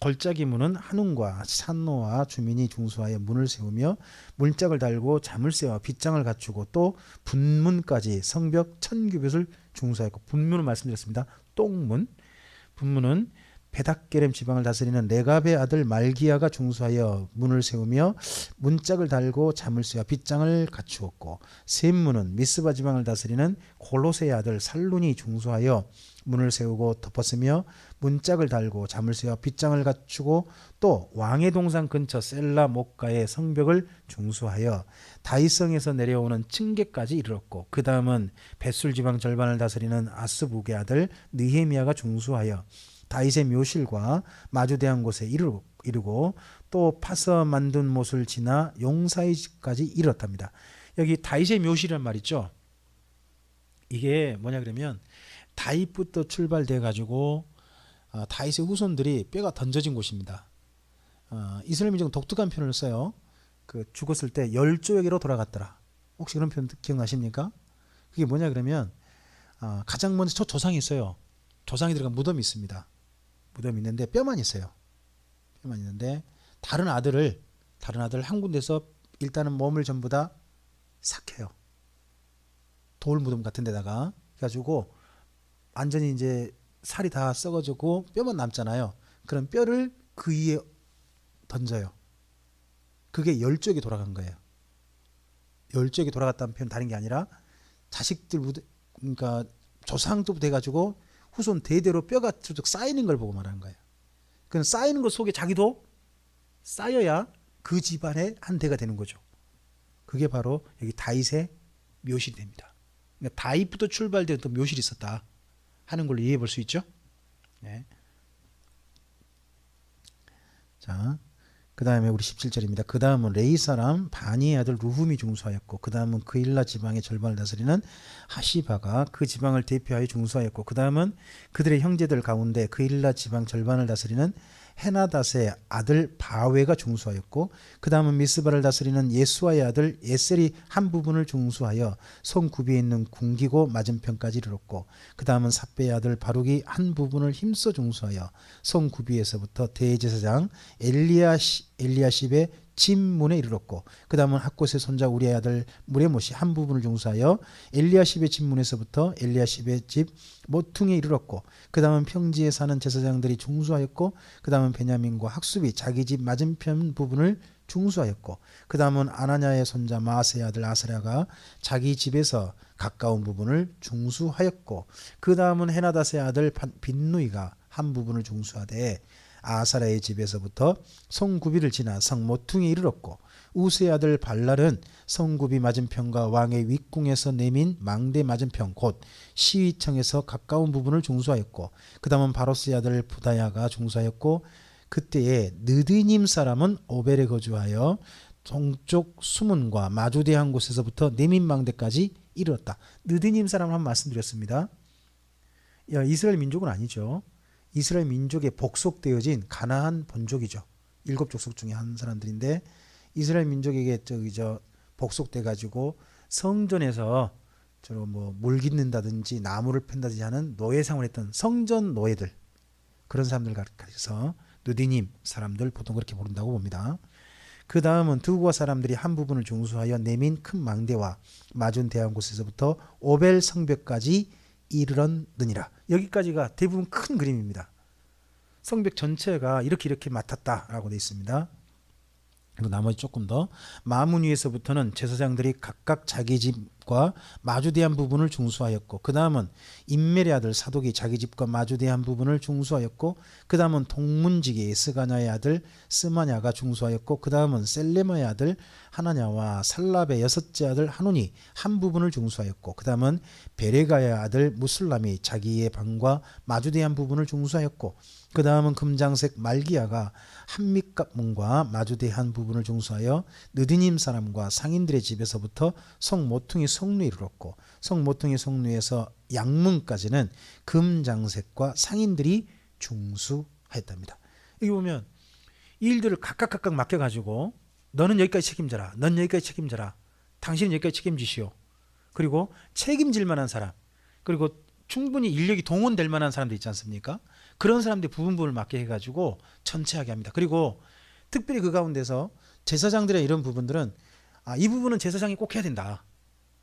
걸작이 문은 한웅과 산노와 주민이 중수하여 문을 세우며 문짝을 달고 자물쇠와 빗장을 갖추고 또 분문까지 성벽 1000규빗을 중수하였고 분문은 말씀드렸습니다. 똥문 분문은 베닥게렘 지방을 다스리는 레갑의 아들 말기야가 중수하여 문을 세우며 문짝을 달고 자물쇠와 빗장을 갖추었고, 셈문은 미스바 지방을 다스리는 골로새의 아들 살룬이 중수하여 문을 세우고 덮었으며 문짝을 달고 자물쇠와 빗장을 갖추고, 또 왕의 동산 근처 셀라 목가의 성벽을 중수하여 다윗성에서 내려오는 층계까지 이르렀고, 그 다음은 벳술 지방 절반을 다스리는 아스북의 아들 느헤미야가 중수하여 다윗의 묘실과 마주대한 곳에 이르고 또 파서 만든 못을 지나 용사의 집까지 이르렀답니다. 여기 다윗의 묘실이란 말 있죠. 이게 뭐냐 그러면 다윗부터 출발돼 가지고 다윗의 후손들이 뼈가 던져진 곳입니다. 이스라엘 민족은 독특한 표현을 써요. 그 죽었을 때 열조에게로 돌아갔더라. 혹시 그런 표현 기억나십니까? 그게 뭐냐 그러면 가장 먼저 첫 조상이 있어요. 조상이 들어간 무덤이 있습니다. 무덤이 있는데 뼈만 있어요. 뼈만 있는데 다른 아들 한 군데서 일단은 몸을 전부 다 삭혀요. 돌 무덤 같은 데다가 해가지고 완전히 이제 살이 다 썩어지고 뼈만 남잖아요. 그런 뼈를 그 위에 던져요. 그게 열조에게 돌아간 거예요. 열조에게 돌아갔다는 표현 다른 게 아니라 자식들 그러니까 조상도 돼가지고 후손 대대로 뼈가 쭉 쌓이는 걸 보고 말하는 거예요. 그 쌓이는 것 속에 자기도 쌓여야 그 집안의 한 대가 되는 거죠. 그게 바로 여기 다윗의 묘실이 됩니다. 그러니까 다윗부터 출발된 또 묘실이 있었다 하는 걸로 이해해 볼 수 있죠. 네. 자, 그 다음에 우리 17절입니다. 그 다음은 레이 사람 바니의 아들 루훔이 중수하였고, 그 다음은 그일라 지방의 절반을 다스리는 하시바가 그 지방을 대표하여 중수하였고, 그 다음은 그들의 형제들 가운데 그일라 지방 절반을 다스리는 헤나닷의 아들 바웨가 중수하였고, 그 다음은 미스바를 다스리는 예수아의 아들 예셀이 한 부분을 중수하여 성구비에 있는 궁기고 맞은편까지 이르렀고, 그 다음은 삽배의 아들 바룩이 한 부분을 힘써 중수하여 성구비에서부터 대제사장 엘리야십의 집문에 이르렀고, 그 다음은 학곳의 손자 우리의 아들 무레못이 한 부분을 중수하여 엘리야십의 집문에서부터 엘리야십의 집 모퉁이에 이르렀고, 그 다음은 평지에 사는 제사장들이 중수하였고, 그 다음은 베냐민과 학습이 자기 집 맞은편 부분을 중수하였고, 그 다음은 아나냐의 손자 마아세의 아들 아사랴가 자기 집에서 가까운 부분을 중수하였고, 그 다음은 헤나닷의 아들 빈누이가 한 부분을 중수하되 아사랴의 집에서부터 성구비를 지나 성 모퉁이에 이르렀고, 우스의 아들 발랄은 성구비 맞은편과 왕의 윗궁에서 내민 망대 맞은편 곧 시위청에서 가까운 부분을 중수하였고, 그 다음은 바로스의 아들 부다야가 중수하였고, 그때에 느드님 사람은 오벨에 거주하여 동쪽 수문과 마주대한 곳에서부터 내민 망대까지 이르렀다. 느드님 사람을 한번 말씀드렸습니다. 이스라엘 민족은 아니죠. 이스라엘 민족에 복속되어진 가나안 본족이죠. 7족속 중에 한 사람들인데, 이스라엘 민족에게 복속돼 가지고 성전에서 물 깃는다든지 나무를 팬다든지 하는 노예 생활을 했던 성전 노예들, 그런 사람들 가르쳐서 느디님 사람들 보통 그렇게 부른다고 봅니다. 그 다음은 두고와 사람들이 한 부분을 중수하여 내민 큰 망대와 마준 대한 곳에서부터 오벨 성벽까지 이르렀느니라. 여기까지가 대부분 큰 그림입니다. 성벽 전체가 이렇게 맡았다라고 되어 있습니다. 그리고 나머지 조금 더 마문 위에서부터는 제사장들이 각각 자기 집과 마주대한 부분을 중수하였고, 그 다음은 임멜의 아들 사독이 자기 집과 마주대한 부분을 중수하였고, 그 다음은 동문지기 스가냐의 아들 스마냐가 중수하였고, 그 다음은 셀레마의 아들 하나냐와 살랍의 여섯째 아들 하논이 한 부분을 중수하였고, 그 다음은 베레가의 아들 무슬람이 자기의 방과 마주대한 부분을 중수하였고, 그 다음은 금장색 말기야가 한밑갑문과 마주대한 부분을 중수하여 느디님 사람과 상인들의 집에서부터 성 모퉁이 성루에 이르렀고, 성 모퉁이 성루에서 양문까지는 금장색과 상인들이 중수하였답니다. 여기 보면 이 일들을 각각 맡겨가지고 너는 여기까지 책임져라, 넌 여기까지 책임져라, 당신은 여기까지 책임지시오, 그리고 책임질 만한 사람, 그리고 충분히 인력이 동원될 만한 사람도 있지 않습니까? 그런 사람들 부분을 맡게 해가지고 전체하게 합니다. 그리고 특별히 그 가운데서 제사장들의 이런 부분들은 이 부분은 제사장이 꼭 해야 된다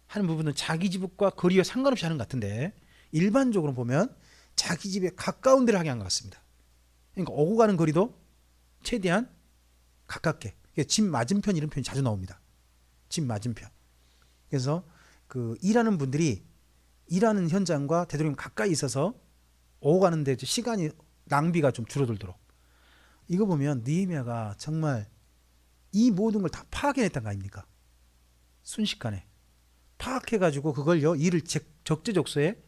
하는 부분은 자기 집과 거리와 상관없이 하는 것 같은데, 일반적으로 보면 자기 집에 가까운 데를 향한 것 같습니다. 그러니까 오고 가는 거리도 최대한 가깝게. 집 맞은편 이런 표현이 자주 나옵니다. 집 맞은편. 그래서 그 일하는 분들이 일하는 현장과 되도록이면 가까이 있어서 오고 가는데 시간이 낭비가 좀 줄어들도록. 이거 보면 느헤미야가 정말 이 모든 걸 다 파악해냈단 거 아닙니까? 순식간에 파악해가지고 그걸요 일을 적재적소에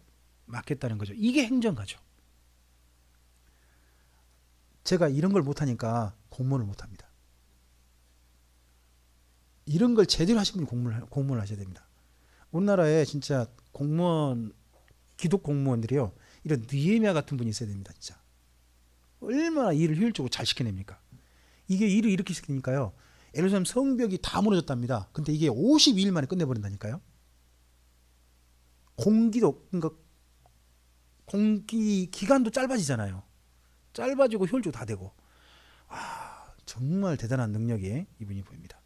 맡겠다는 거죠. 이게 행정가죠. 제가 이런 걸 못하니까 공무원을 못합니다. 이런 걸 제대로 하신 분이 공무원을 하셔야 됩니다. 우리나라에 진짜 공무원, 기독 공무원들이요, 이런 느헤미야 같은 분이 있어야 됩니다. 진짜 얼마나 일을 효율적으로 잘 시켜냅니까? 이게 일을 이렇게 시키니까요, 예루살렘 성벽이 다 무너졌답니다. 근데 이게 52일 만에 끝내버린다니까요. 그러니까 공기 기간도 짧아지잖아요. 짧아지고 효율적으로 다 되고. 정말 대단한 능력이 이분이 보입니다.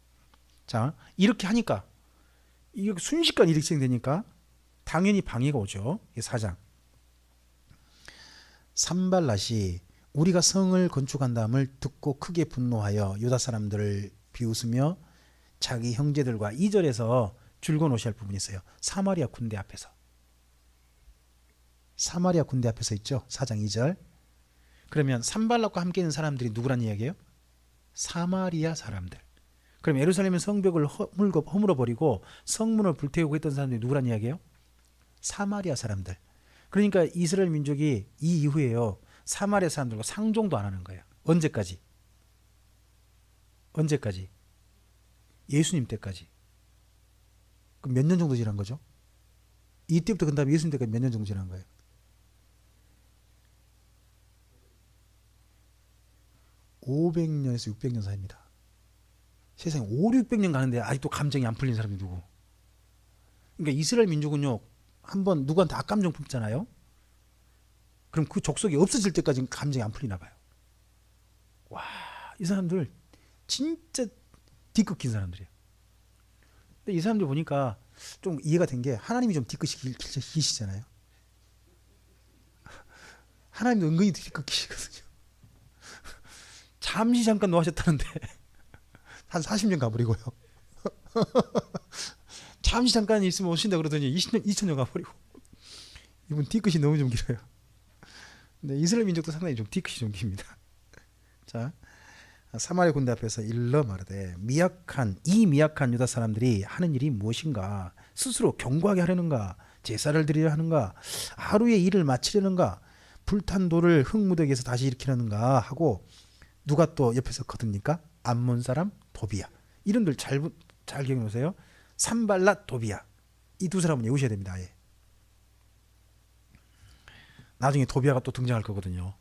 자, 이렇게 하니까 이게 순식간 일이 진행되니까 당연히 방해가 오죠. 4장. 산발랏이 우리가 성을 건축한다함을 듣고 크게 분노하여 유다 사람들을 비웃으며 자기 형제들과 2절에서 줄거 놓으셔야 할 부분이 있어요. 사마리아 군대 앞에서. 사마리아 군대 앞에서 있죠. 4장 2절. 그러면 산발랏과 함께 있는 사람들이 누구란 이야기예요? 사마리아 사람들. 그럼 예루살렘의 성벽을 허물어버리고 성문을 불태우고 했던 사람들이 누구란 이야기예요? 사마리아 사람들. 그러니까 이스라엘 민족이 이 이후에요, 사마리아 사람들과 상종도 안 하는 거예요. 언제까지? 언제까지? 예수님 때까지. 그럼 몇 년 정도 지난 거죠? 이때부터 그 다음에 예수님 때까지 몇 년 정도 지난 거예요? 500년에서 600년 사이입니다. 세상에 5, 600년 가는데 아직도 감정이 안 풀린 사람이 누구? 그러니까 이스라엘 민족은요, 한번 누구한테 악감정 품잖아요. 그럼 그 족속이 없어질 때까지 감정이 안 풀리나 봐요. 와, 이 사람들 진짜 뒤끝긴 사람들이에요. 근데 이 사람들 보니까 좀 이해가 된 게, 하나님이 좀 뒤끝이 기시잖아요. 하나님도 은근히 뒤끝 기시거든요. 잠시 잠깐 노하셨다는데 한 40년 가버리고요. 잠시 잠깐 있으면 오신다 그러더니 20년, 2000년 가버리고. 이분 뒤끝이 너무 좀 길어요. 근데 이스라엘 민족도 상당히 좀 뒤끝이 좀 깁니다. 자, 사마리아 군대 앞에서 일러 말하되 이 미약한 유다 사람들이 하는 일이 무엇인가? 스스로 경고하게 하려는가? 제사를 드리려 하는가? 하루의 일을 마치려는가? 불탄 돌을 흙무더기에서 다시 일으키려는가? 하고, 누가 또 옆에서 거듭니까? 암몬 사람 도비야. 이름들 잘 기억해 놓으세요. 산발랏 도비야. 이 두 사람은 외우셔야 됩니다. 아예. 나중에 도비야가 또 등장할 거거든요.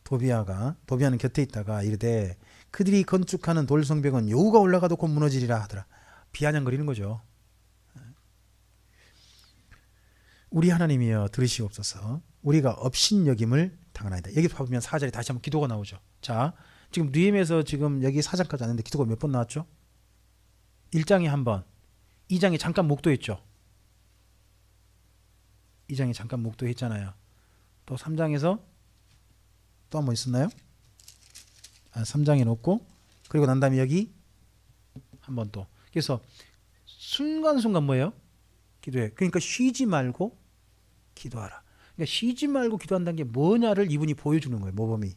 도비야는 곁에 있다가 이르되 그들이 건축하는 돌성벽은 여호가 올라가도 곧 무너지리라 하더라. 비아냥거리는 거죠. 우리 하나님이여 들으시옵소서. 우리가 업신여김을 당하나이다. 여기 보면 4절에 다시 한번 기도가 나오죠. 자, 지금 느헤미야에서 지금 여기 4장까지 왔는데 기도가 몇 번 나왔죠? 1장에 한 번, 2장에 잠깐 목도했죠. 2장에 잠깐 목도했잖아요. 또 3장에서 또 한 번 있었나요? 3장에 놓고, 그리고 난 다음에 여기 한 번 또. 그래서 순간순간 뭐예요? 기도해. 그러니까 쉬지 말고 기도하라. 그러니까 쉬지 말고 기도한다는 게 뭐냐를 이분이 보여주는 거예요. 모범이.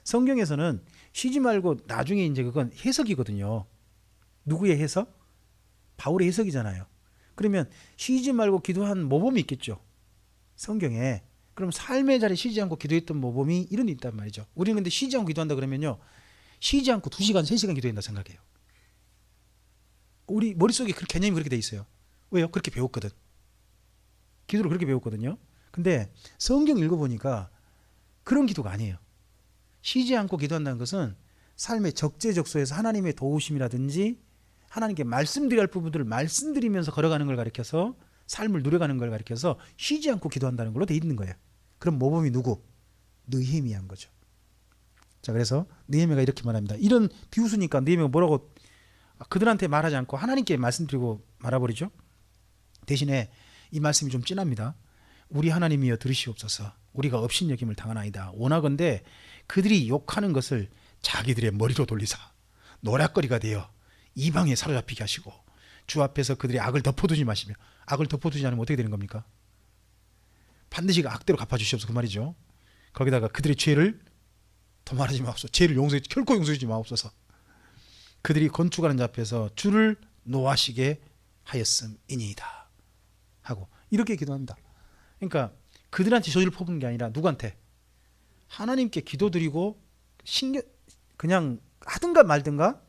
성경에서는 쉬지 말고, 나중에 이제 그건 해석이거든요. 누구의 해석? 바울의 해석이잖아요. 그러면 쉬지 말고 기도한 모범이 있겠죠. 성경에. 그럼 삶의 자리에 쉬지 않고 기도했던 모범이 이런 데 있단 말이죠. 우리는 근데 쉬지 않고 기도한다 그러면요, 쉬지 않고 2시간, 3시간 기도한다 생각해요. 우리 머릿속에 그 개념이 그렇게 돼 있어요. 왜요? 그렇게 배웠거든. 기도를 그렇게 배웠거든요. 근데 성경 읽어보니까 그런 기도가 아니에요. 쉬지 않고 기도한다는 것은 삶의 적재적소에서 하나님의 도우심이라든지 하나님께 말씀드려야 할 부분들을 말씀드리면서 걸어가는 걸 가리켜서, 삶을 누려가는 걸 가리켜서 쉬지 않고 기도한다는 걸로 돼 있는 거예요. 그럼 모범이 누구? 느헤미야인 거죠. 자, 그래서 느헤미야가 이렇게 말합니다. 이런 비웃으니까 느헤미야가 뭐라고 그들한테 말하지 않고 하나님께 말씀드리고 말아버리죠. 대신에 이 말씀이 좀 진합니다. 우리 하나님이여 들으시옵소서. 우리가 업신여김을 당하나이다. 원하건대 그들이 욕하는 것을 자기들의 머리로 돌리사 노략거리가 되어 이방에 사로잡히게 하시고 주 앞에서 그들의 악을 덮어두지 마시며. 악을 덮어두지 않으면 어떻게 되는 겁니까? 반드시 그 악대로 갚아주시옵소서 그 말이죠. 거기다가 그들의 죄를 더 말하지 마옵소서. 죄를 결코 용서하지 마옵소서. 그들이 건축하는 자 앞에서 주를 노하시게 하였음이니이다 하고 이렇게 기도합니다. 그러니까 그들한테 저주를 퍼부는 게 아니라 누구한테? 하나님께 기도드리고 그냥 하든가 말든가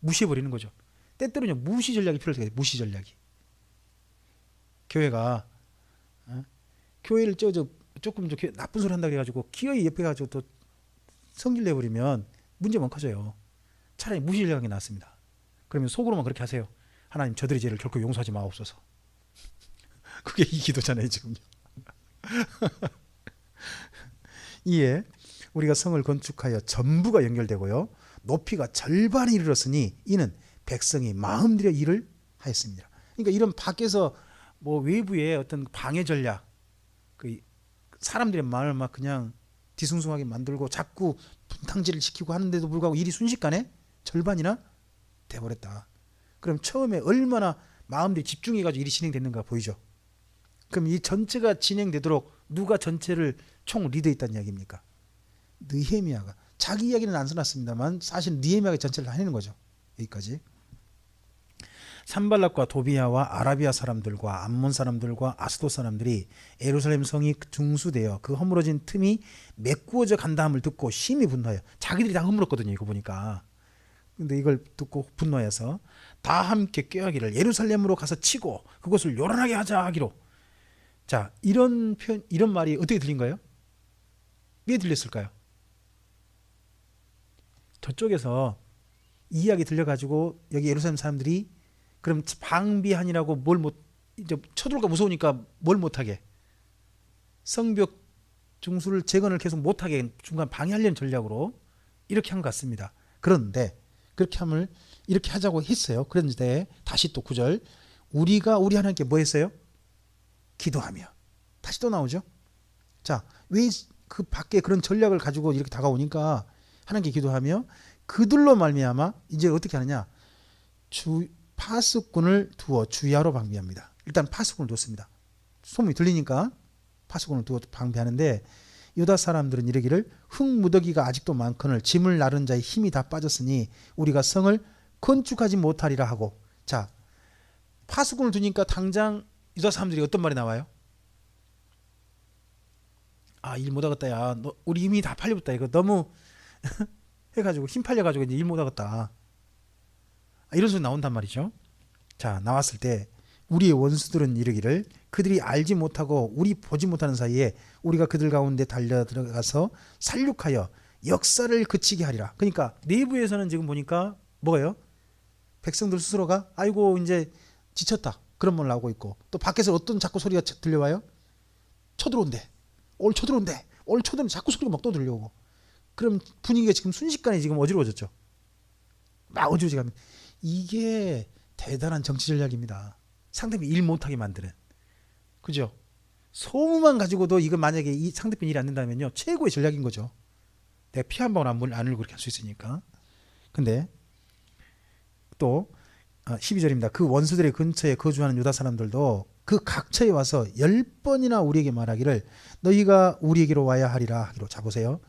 무시해버리는 거죠. 때때로는 무시 전략이 필요해요. 무시 전략이. 교회가 교회를 조금 나쁜 소리 한다고 해가지고 기어이 옆에 가지고 또 성질 내버리면 문제만 커져요. 차라리 무시 전략이 낫습니다. 그러면 속으로만 그렇게 하세요. 하나님 저들의 죄를 결코 용서하지 마옵소서. 그게 이 기도잖아요 지금요. 이에 우리가 성을 건축하여 전부가 연결되고요 높이가 절반에 이르렀으니 이는 백성이 마음들여 일을 하였습니다. 그러니까 이런 밖에서 뭐 외부의 어떤 방해 전략, 그 사람들의 마음을 막 그냥 뒤숭숭하게 만들고 자꾸 분탕질을 시키고 하는데도 불구하고 일이 순식간에 절반이나 돼버렸다. 그럼 처음에 얼마나 마음들이 집중해가지고 일이 진행됐는가 보이죠. 그럼 이 전체가 진행되도록 누가 전체를 총 리드했다는 이야기입니까? 느헤미야가. 자기 이야기는 안 써놨습니다만 사실 느헤미야가 전체를 해내는 거죠. 여기까지. 산발락과 도비야와 아라비아 사람들과 암몬 사람들과 아스돗 사람들이 예루살렘 성이 중수되어 그 허물어진 틈이 메꾸어져 간다함을 듣고 심히 분노하여. 자기들이 다 허물었거든요 이거 보니까. 근데 이걸 듣고 분노해서 다 함께 꾀하기를 예루살렘으로 가서 치고 그것을 요란하게 하자 하기로. 자, 이런 말이 어떻게 들린 거예요? 왜 들렸을까요? 저쪽에서 이 이야기 들려가지고 여기 예루살렘 사람들이 그럼 방비하니라고 뭘 못, 이제 쳐들어가 무서우니까 뭘 못하게, 성벽 중수를 재건을 계속 못하게 중간 방해하려는 전략으로 이렇게 한 것 같습니다. 그런데 이렇게 하자고 했어요. 그런데 다시 또 9절 우리가 우리 하나님께 뭐 했어요? 기도하며. 다시 또 나오죠. 자, 왜 그 밖에 그런 전략을 가지고 이렇게 다가오니까 하나님께 기도하며 그들로 말미암아 이제 어떻게 하느냐? 파수꾼을 두어 주야로 방비합니다. 일단 파수꾼을 두었습니다. 소문이 들리니까 파수꾼을 두어 방비하는데 유다 사람들은 이르기를 흙무더기가 아직도 많거늘 짐을 나른 자의 힘이 다 빠졌으니 우리가 성을 건축하지 못하리라 하고. 자, 파수꾼을 두니까 당장 유다 사람들이 어떤 말이 나와요? 아, 일 못하겠다. 야, 우리 이미 다 팔려붙다. 이거 너무 해가지고 힘 팔려가지고 이제 일 못하겠다. 이런 소리 나온단 말이죠. 자, 나왔을 때 우리의 원수들은 이르기를 그들이 알지 못하고 우리 보지 못하는 사이에 우리가 그들 가운데 달려 들어가서 살육하여 역사를 그치게 하리라. 그러니까 내부에서는 지금 보니까 뭐예요? 백성들 스스로가 아이고 이제 지쳤다 그런 말 나오고 있고, 또 밖에서 어떤 자꾸 소리가 들려와요? 쳐들어온대. 오늘 쳐들어온대. 오늘 쳐들어온대. 자꾸 소리가 막 또 들려오고. 그럼 분위기가 지금 순식간에 지금 어지러워졌죠. 막 어지러워지면 이게 대단한 정치 전략입니다. 상대편이 일 못하게 만드는. 그죠? 소문만 가지고도 이거 만약에 이 상대편이 일이 안 된다면요 최고의 전략인 거죠. 내가 피 한 방울 안 흘리고 그렇게 할 수 있으니까. 근데 또 12절입니다. 그 원수들의 근처에 거주하는 유다 사람들도 그 각처에 와서 10번이나 우리에게 말하기를 너희가 우리에게로 와야 하리라 하기로. 자, 보세요.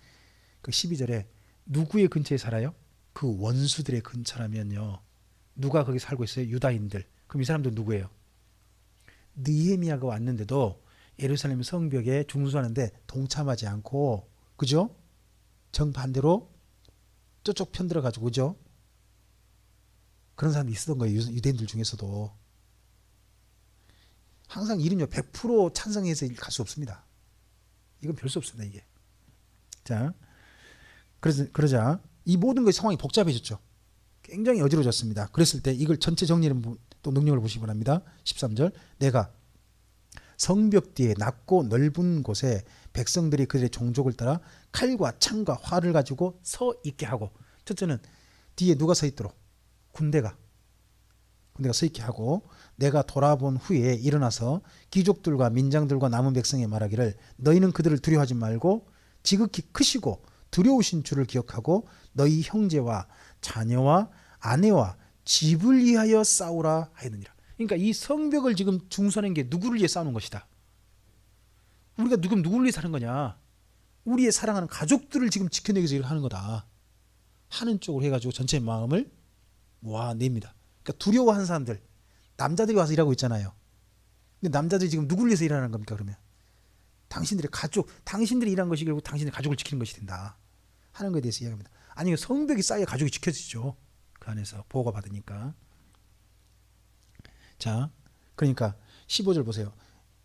그 12절에 누구의 근처에 살아요? 그 원수들의 근처라면요 누가 거기 살고 있어요? 유다인들. 그럼 이 사람들 누구예요? 느헤미야가 왔는데도 예루살렘 성벽에 중수하는데 동참하지 않고, 그죠? 정반대로 저쪽 편 들어가지고, 그죠? 그런 사람이 있었던 거예요. 유대인들 중에서도. 항상 일은요 100% 찬성해서 갈 수 없습니다. 이건 별 수 없습니다. 이게. 자, 그러자 이 모든 것의 상황이 복잡해졌죠. 굉장히 어지러워졌습니다. 그랬을 때 이걸 전체 정리를 또 능력을 보시기 바랍니다. 13절 내가 성벽 뒤에 낮고 넓은 곳에 백성들이 그들의 종족을 따라 칼과 창과 활을 가지고 서 있게 하고. 첫째는 뒤에 누가 서 있도록? 군대가 군대가 서 있게 하고 내가 돌아본 후에 일어나서 귀족들과 민장들과 남은 백성에 말하기를 너희는 그들을 두려워하지 말고 지극히 크시고 두려우신 주를 기억하고 너희 형제와 자녀와 아내와 집을 위하여 싸우라 하였느니라. 그러니까 이 성벽을 지금 중선한 게 누구를 위해 싸우는 것이다. 우리가 누구를 위해 사는 거냐? 우리의 사랑하는 가족들을 지금 지켜내기 위해서 하는 거다 하는 쪽으로 해가지고 전체 마음을 모아냅니다. 그러니까 두려워하는 사람들, 남자들이 와서 일하고 있잖아요. 근데 남자들이 지금 누구를 위해서 일하는 겁니까? 그러면 당신들의 가족, 당신들이 일한 것이 결국 당신의 가족을 지키는 것이 된다 하는 것에 대해서 이야기합니다. 아니 성벽이 쌓여 가족이 지켜지죠. 그 안에서 보호가 받으니까. 자, 그러니까 15절 보세요.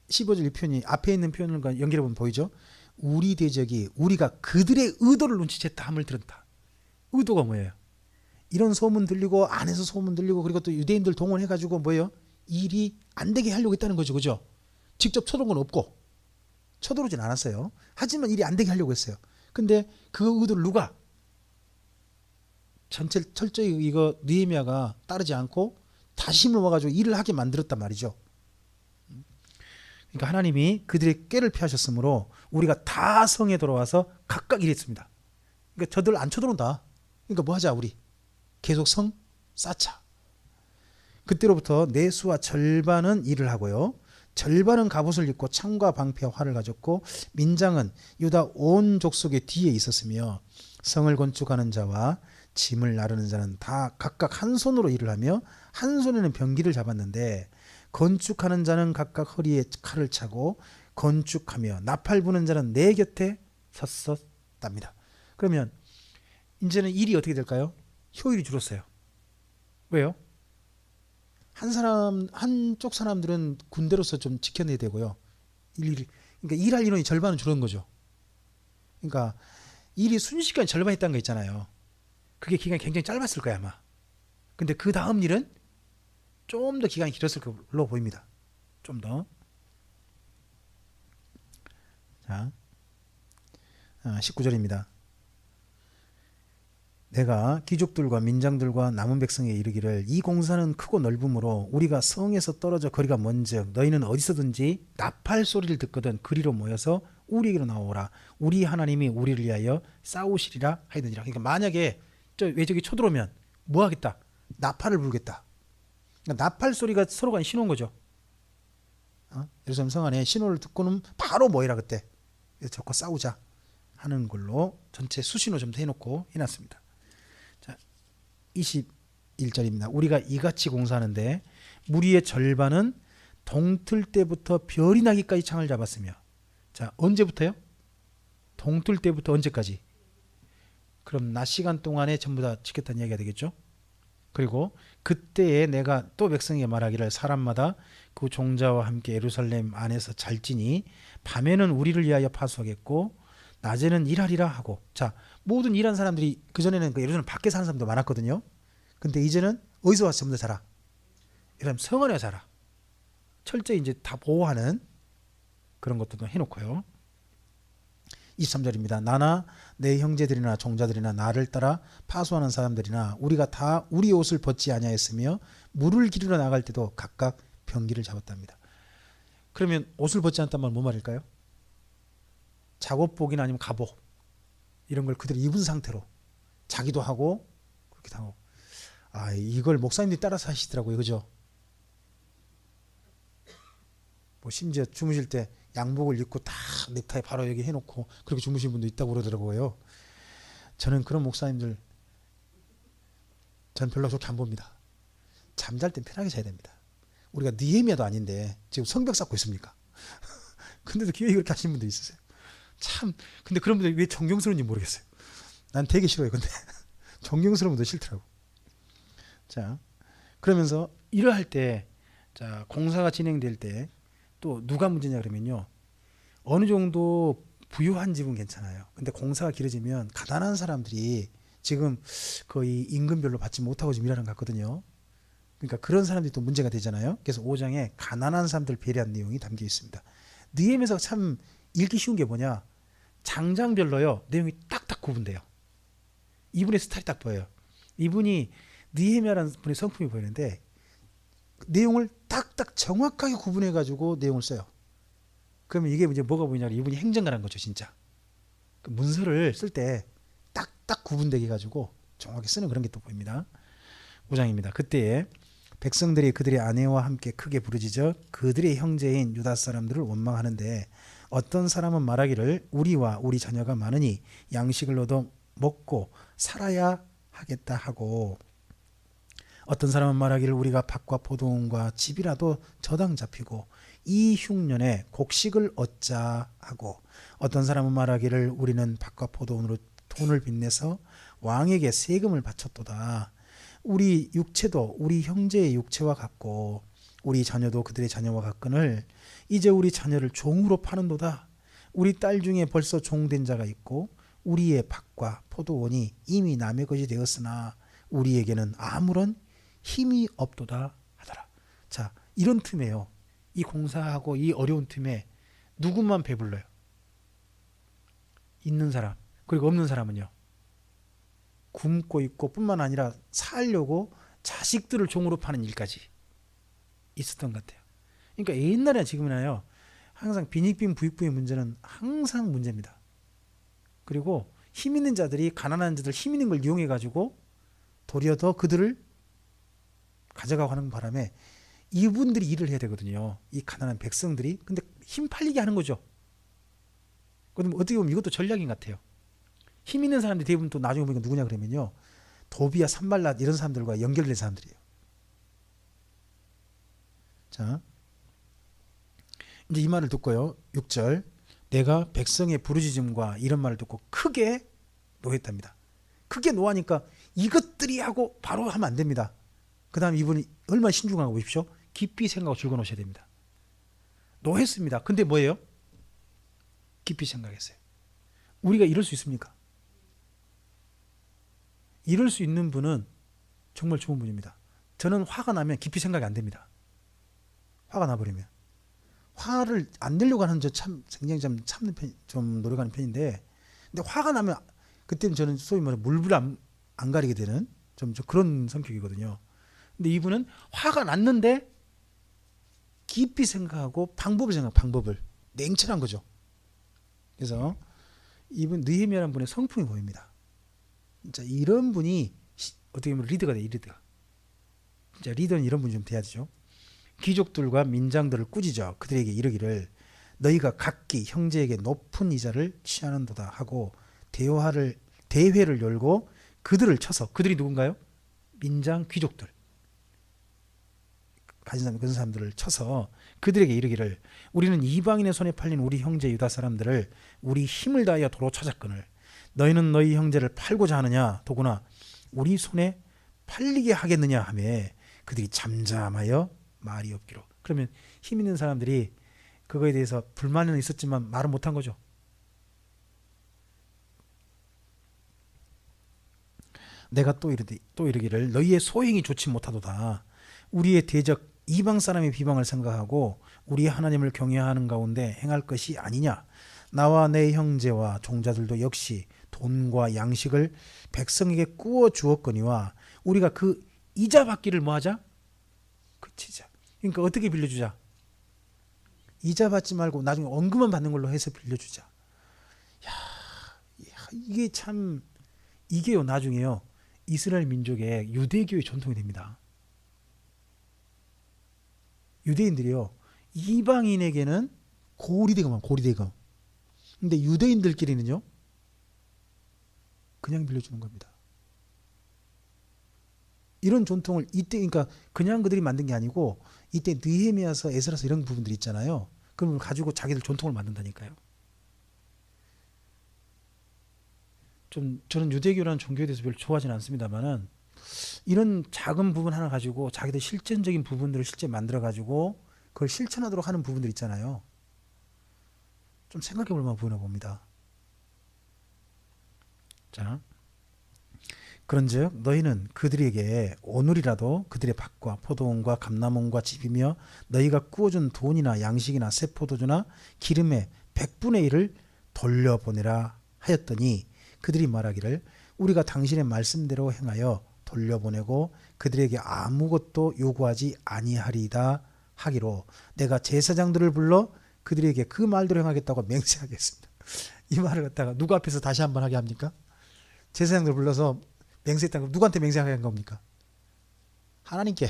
15절 이 표현이 앞에 있는 표현과 연결해 보면 보이죠? 우리 대적이 우리가 그들의 의도를 눈치챘다 함을 들었다. 의도가 뭐예요? 이런 소문 들리고 안에서 소문 들리고 그리고 또 유대인들 동원해 가지고 뭐예요? 일이 안 되게 하려고 했다는 거죠. 그죠? 직접 쳐들어온 건 없고 쳐들어오진 않았어요. 하지만 일이 안 되게 하려고 했어요. 근데 그 의도를 누가 철저히 이거 느헤미야가 따르지 않고 다시 힘을 모아가지고 일을 하게 만들었단 말이죠. 그러니까 하나님이 그들의 꾀를 피하셨으므로 우리가 다 성에 돌아와서 각각 일했습니다. 그러니까 저들 안 쳐들어온다. 그러니까 뭐 하자 우리 계속 성 쌓자. 그때로부터 내수와 절반은 일을 하고요. 절반은 갑옷을 입고 창과 방패와 활을 가졌고 민장은 유다 온 족속의 뒤에 있었으며 성을 건축하는 자와 짐을 나르는 자는 다 각각 한 손으로 일을 하며 한 손에는 병기를 잡았는데 건축하는 자는 각각 허리에 칼을 차고 건축하며 나팔 부는 자는 내 곁에 섰었답니다. 그러면 이제는 일이 어떻게 될까요? 효율이 줄었어요. 왜요? 한쪽 사람들은 군대로서 좀 지켜내야 되고요. 그러니까 일할 인원이 절반은 줄은 거죠. 그러니까 일이 순식간에 절반 했다는 거 있잖아요. 그게 기간이 굉장히 짧았을 거야 아마. 근데 그 다음 일은 좀 더 기간이 길었을 걸로 보입니다. 좀 더. 자, 19절입니다. 내가 귀족들과 민장들과 남은 백성에 이르기를 이 공사는 크고 넓음으로 우리가 성에서 떨어져 거리가 먼즉 너희는 어디서든지 나팔 소리를 듣거든 그리로 모여서 우리에게로 나오라. 우리 하나님이 우리를 위하여 싸우시리라 하였느니라. 그러니까 만약에 저 외적이 쳐들어오면 뭐 하겠다? 나팔을 불겠다. 그러니까 나팔 소리가 서로 간에 신호인 거죠. 예루살렘 성 안에 신호를 듣고는 바로 모이라 그때. 적과 싸우자 하는 걸로 전체 수신호 좀 해놓고 해놨습니다. 자, 21절입니다. 우리가 이같이 공사하는데 무리의 절반은 동틀 때부터 별이 나기까지 창을 잡았으며, 자 언제부터요? 동틀 때부터 언제까지? 그럼 낮 시간 동안에 전부 다 지켰다는 이야기가 되겠죠. 그리고 그때에 내가 또 백성에게 말하기를 사람마다 그 종자와 함께 예루살렘 안에서 잘지니 밤에는 우리를 위하여 파수하겠고 낮에는 일하리라 하고. 자, 모든 일한 사람들이 그전에는 그 예루살렘 밖에 사는 사람도 많았거든요. 근데 이제는 어디서 와서 전부 다 자라? 예루살렘 성 안에 자라. 철저히 이제 다 보호하는 그런 것도 해놓고요. 23절입니다. 나나 내 형제들이나 종자들이나 나를 따라 파수하는 사람들이나 우리가 다 우리 옷을 벗지 아니하였으며 물을 기르러 나갈 때도 각각 병기를 잡았답니다. 그러면 옷을 벗지 않았단 말은 뭐 말일까요? 작업복이나 아니면 갑옷 이런 걸 그대로 입은 상태로 자기도 하고 그렇게 하고. 이걸 목사님들이 따라서 하시더라고요. 그죠? 뭐 심지어 주무실 때 양복을 입고 딱 넥타이 바로 여기 해놓고 그렇게 주무신 분도 있다고 그러더라고요. 저는 그런 목사님들 전 별로 그렇게 안 봅니다. 잠잘 땐 편하게 자야 됩니다. 우리가 느헤미야도 아닌데 지금 성벽 쌓고 있습니까? 근데도 교회 그렇게 하시는 분도 있으세요. 참, 근데 그런 분들이 왜 존경스러운지 모르겠어요. 난 되게 싫어요. 근데 존경스러운 분도 싫더라고. 자, 그러면서 일을 할 때, 자 공사가 진행될 때 또 누가 문제냐 그러면요, 어느 정도 부유한 집은 괜찮아요. 근데 공사가 길어지면 가난한 사람들이 지금 거의 임금별로 받지 못하고 지금 일하는 것 같거든요. 그러니까 그런 사람들이 또 문제가 되잖아요. 그래서 5장에 가난한 사람들 배려한 내용이 담겨 있습니다. 느헤미야서 참 읽기 쉬운 게 뭐냐, 장장별로요 내용이 딱딱 구분돼요. 이분의 스타일이 딱 보여요. 이분이 느헤미야라는 분의 성품이 보이는데 내용을 딱딱 정확하게 구분해 가지고 내용을 써요. 그러면 이게 이제 뭐가 보이냐면 이분이 행정가라는 거죠, 진짜. 그 문서를 쓸 때 딱딱 구분되게 가지고 정확히 쓰는 그런 게 또 보입니다. 5장입니다. 그때에 백성들이 그들의 아내와 함께 크게 부르짖어 그들의 형제인 유다 사람들을 원망하는데 어떤 사람은 말하기를 우리와 우리 자녀가 많으니 양식을 얻어 먹고 살아야 하겠다 하고, 어떤 사람은 말하기를 우리가 밭과 포도원과 집이라도 저당 잡히고 이 흉년에 곡식을 얻자 하고, 어떤 사람은 말하기를 우리는 밭과 포도원으로 돈을 빚내서 왕에게 세금을 바쳤도다. 우리 육체도 우리 형제의 육체와 같고 우리 자녀도 그들의 자녀와 같거늘 이제 우리 자녀를 종으로 파는도다. 우리 딸 중에 벌써 종된 자가 있고 우리의 밭과 포도원이 이미 남의 것이 되었으나 우리에게는 아무런 힘이 없도다 하더라. 자, 이런 틈에요. 이 공사하고 이 어려운 틈에 누구만 배불러요? 있는 사람. 그리고 없는 사람은요? 굶고 있고 뿐만 아니라 살려고 자식들을 종으로 파는 일까지 있었던 것 같아요. 그러니까 옛날이나 지금이나요, 항상 빈익빈 부익부의 문제는 항상 문제입니다. 그리고 힘 있는 자들이 가난한 자들 힘 있는 걸 이용해 가지고 도리어 더 그들을 가져가고 하는 바람에 이분들이 일을 해야 되거든요. 이 가난한 백성들이. 근데 힘 팔리게 하는 거죠. 그럼 어떻게 보면 이것도 전략인 것 같아요. 힘 있는 사람들이 대부분 또 나중에 보니까 누구냐 그러면요, 도비야 산발랏 이런 사람들과 연결된 사람들이에요. 자, 이제 이 말을 듣고요, 6절, 내가 백성의 부르짖음과 이런 말을 듣고 크게 노했답니다. 크게 노하니까 이것들이 하고 바로 하면 안 됩니다. 그 다음 이분이 얼마나 신중한 거 보십시오. 깊이 생각하고 즐겨 놓으셔야 됩니다. 노했습니다. 근데 뭐예요? 깊이 생각했어요. 우리가 이럴 수 있습니까? 이럴 수 있는 분은 정말 좋은 분입니다. 저는 화가 나면 깊이 생각이 안 됩니다. 화가 나버리면 화를 안 내려고 하는 저 참 굉장히 좀 참는 편, 좀 노력하는 편인데, 근데 화가 나면 그때는 저는 소위 말해 물불 안 가리게 되는 좀 그런 성격이거든요. 근데 이분은 화가 났는데 깊이 생각하고 방법을 냉철한 거죠. 그래서 이분 느헤미야라는 분의 성품이 보입니다. 진짜 이런 분이 어떻게 보면 리더가 돼요. 리더가. 진짜 리더는 이런 분이 좀 돼야 되죠. 귀족들과 민장들을 꾸짖어 그들에게 이르기를 너희가 각기 형제에게 높은 이자를 취하는도다 하고 대회를 열고 그들을 쳐서, 그들이 누군가요? 민장 귀족들, 가진 사람, 그런 사람들을 쳐서 그들에게 이르기를 우리는 이방인의 손에 팔린 우리 형제 유다 사람들을 우리 힘을 다하여 도로 찾았거늘 너희는 너희 형제를 팔고자 하느냐, 더구나 우리 손에 팔리게 하겠느냐 하며 그들이 잠잠하여 말이 없기로. 그러면 힘 있는 사람들이 그거에 대해서 불만은 있었지만 말은 못한 거죠. 내가 또 이르기를 너희의 소행이 좋지 못하도다. 우리의 대적 이방 사람의 비방을 생각하고 우리 하나님을 경외하는 가운데 행할 것이 아니냐. 나와 내 형제와 종자들도 역시 돈과 양식을 백성에게 꾸어 주었거니와 우리가 그 이자 받기를 뭐하자? 그치자. 그러니까 어떻게 빌려주자? 이자 받지 말고 나중에 원금만 받는 걸로 해서 빌려주자. 야, 이게 참, 이게요 나중에요 이스라엘 민족의 유대교의 전통이 됩니다. 유대인들이요 이방인에게는 고리대금. 근데 유대인들끼리는요 그냥 빌려주는 겁니다. 이런 전통을 이때, 그러니까 그냥 그들이 만든 게 아니고 이때 느헤미야서 에스라서 이런 부분들이 있잖아요. 그걸 가지고 자기들 전통을 만든다니까요. 좀 저는 유대교라는 종교에 대해서 별로 좋아하지는 않습니다만은 이런 작은 부분 하나 가지고 자기들 실천적인 부분들을 실제 만들어 가지고 그걸 실천하도록 하는 부분들 있잖아요. 좀 생각해 볼 만한 부분이라고 봅니다. 자, 그런즉 너희는 그들에게 오늘이라도 그들의 밭과 포도원과 감람원과 집이며 너희가 꾸어준 돈이나 양식이나 새 포도주나 기름의 100분의 1을 돌려보내라 하였더니 그들이 말하기를 우리가 당신의 말씀대로 행하여 돌려보내고 그들에게 아무것도 요구하지 아니하리이다 하기로 내가 제사장들을 불러 그들에게 그 말대로 행하겠다고 맹세하겠습니다. 이 말을 갖다가 누구 앞에서 다시 한번 하게 합니까? 제사장들 불러서 맹세했다는 거 누구한테 맹세하게 한 겁니까? 하나님께.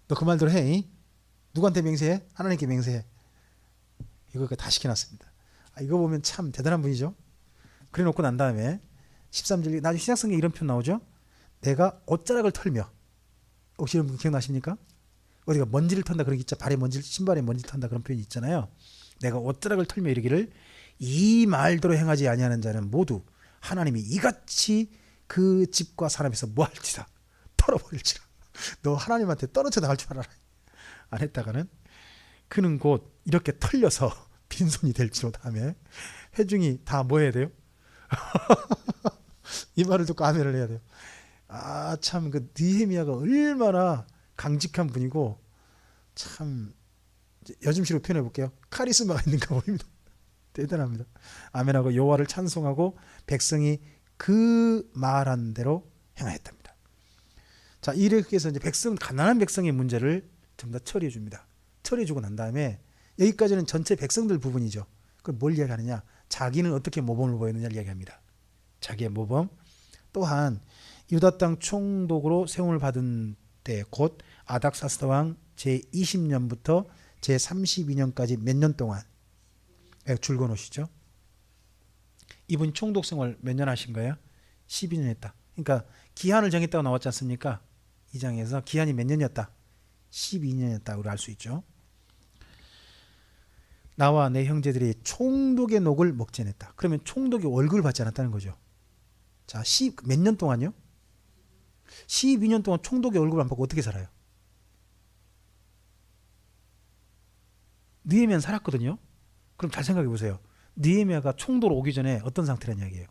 너 그 말대로 해. 누구한테 맹세해? 하나님께 맹세해. 이거 다 시켜놨습니다. 이거 보면 참 대단한 분이죠. 그래 놓고 난 다음에 13절 나중에 신약성경에 이런 표현 나오죠. 내가 옷자락을 털며, 혹시 이런 분 기억나십니까? 어디가 먼지를 턴다 그런 게 있죠. 발에 먼지를, 신발에 먼지를 턴다 그런 표현이 있잖아요. 내가 옷자락을 털며 이르기를 이 말대로 행하지 아니하는 자는 모두 하나님이 이같이 그 집과 사람에서 뭐할지라 털어버릴지라. 너 하나님한테 떨어져 나갈 줄 알아라. 안 했다가는 그는 곧 이렇게 털려서 빈손이 될지로 다음에 회중이 다 뭐 해야 돼요? 이 말을 듣고 아멘을 해야 돼요. 참 그 느헤미야가 얼마나 강직한 분이고 참 요즘식으로 표현해 볼게요. 카리스마가 있는가 보입니다. 대단합니다. 아멘하고 여호와를 찬송하고 백성이 그 말한 대로 행하였답니다. 자, 이렇게 해서 이제 가난한 백성의 문제를 전부 다 처리해 줍니다. 처리해 주고 난 다음에 여기까지는 전체 백성들 부분이죠. 그걸 뭘 이야기하느냐? 자기는 어떻게 모범을 보였느냐를 이야기합니다. 자기의 모범. 또한 유다 땅 총독으로 세움을 받은 때 곧 아닥사스다 왕 제20년부터 제32년까지 몇 년 동안 줄거 놓으시죠. 이분이 총독 생활 몇 년 하신 거예요? 12년 했다. 그러니까 기한을 정했다고 나왔지 않습니까? 이 장에서 기한이 몇 년이었다? 12년이었다. 우리 알 수 있죠. 나와 내 형제들이 총독의 녹을 먹지 않았다. 그러면 총독이 월급을 받지 않았다는 거죠. 자, 몇 년 동안요? 12년 동안 총독의 월급을 안 받고 어떻게 살아요? 느헤미야는 살았거든요. 그럼 잘 생각해 보세요. 느헤미야가 총독으로 오기 전에 어떤 상태란 이야기예요?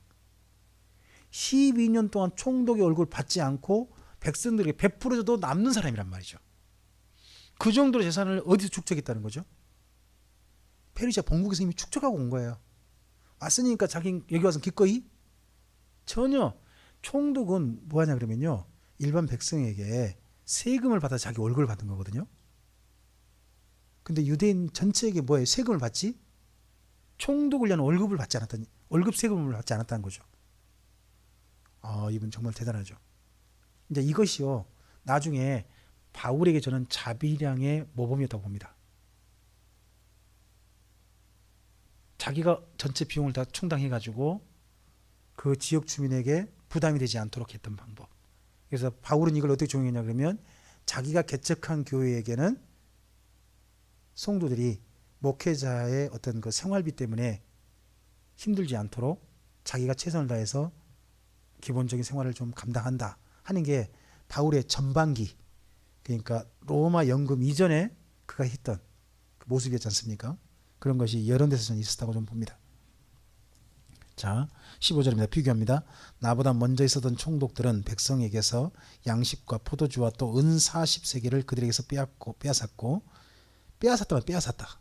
12년 동안 총독의 월급을 받지 않고 백성들에게 베풀어줘도 남는 사람이란 말이죠. 그 정도로 재산을 어디서 축적했다는 거죠? 페르시아 본국에서 이미 축적하고 온 거예요. 왔으니까 자기 여기 와서 기꺼이? 전혀. 총독은 뭐 하냐 그러면요, 일반 백성에게 세금을 받아 자기 월급을 받는 거거든요. 근데 유대인 전체에게 뭐예요? 세금을 받지? 총독을 위한 월급 세금을 받지 않았다는 거죠. 이분 정말 대단하죠. 이제 이것이요, 나중에 바울에게 저는 자비량의 모범이었다고 봅니다. 자기가 전체 비용을 다 충당해가지고 그 지역 주민에게 부담이 되지 않도록 했던 방법. 그래서 바울은 이걸 어떻게 적용했냐 그러면 자기가 개척한 교회에게는 성도들이 목회자의 어떤 그 생활비 때문에 힘들지 않도록 자기가 최선을 다해서 기본적인 생활을 좀 감당한다 하는 게 바울의 전반기, 그러니까 로마 연금 이전에 그가 했던 그 모습이었지 않습니까? 그런 것이 여러 데서 저는 있었다고 좀 봅니다. 자, 15절입니다. 비교합니다. 나보다 먼저 있었던 총독들은 백성에게서 양식과 포도주와 또 은 40세겔을 그들에게서 빼앗았다.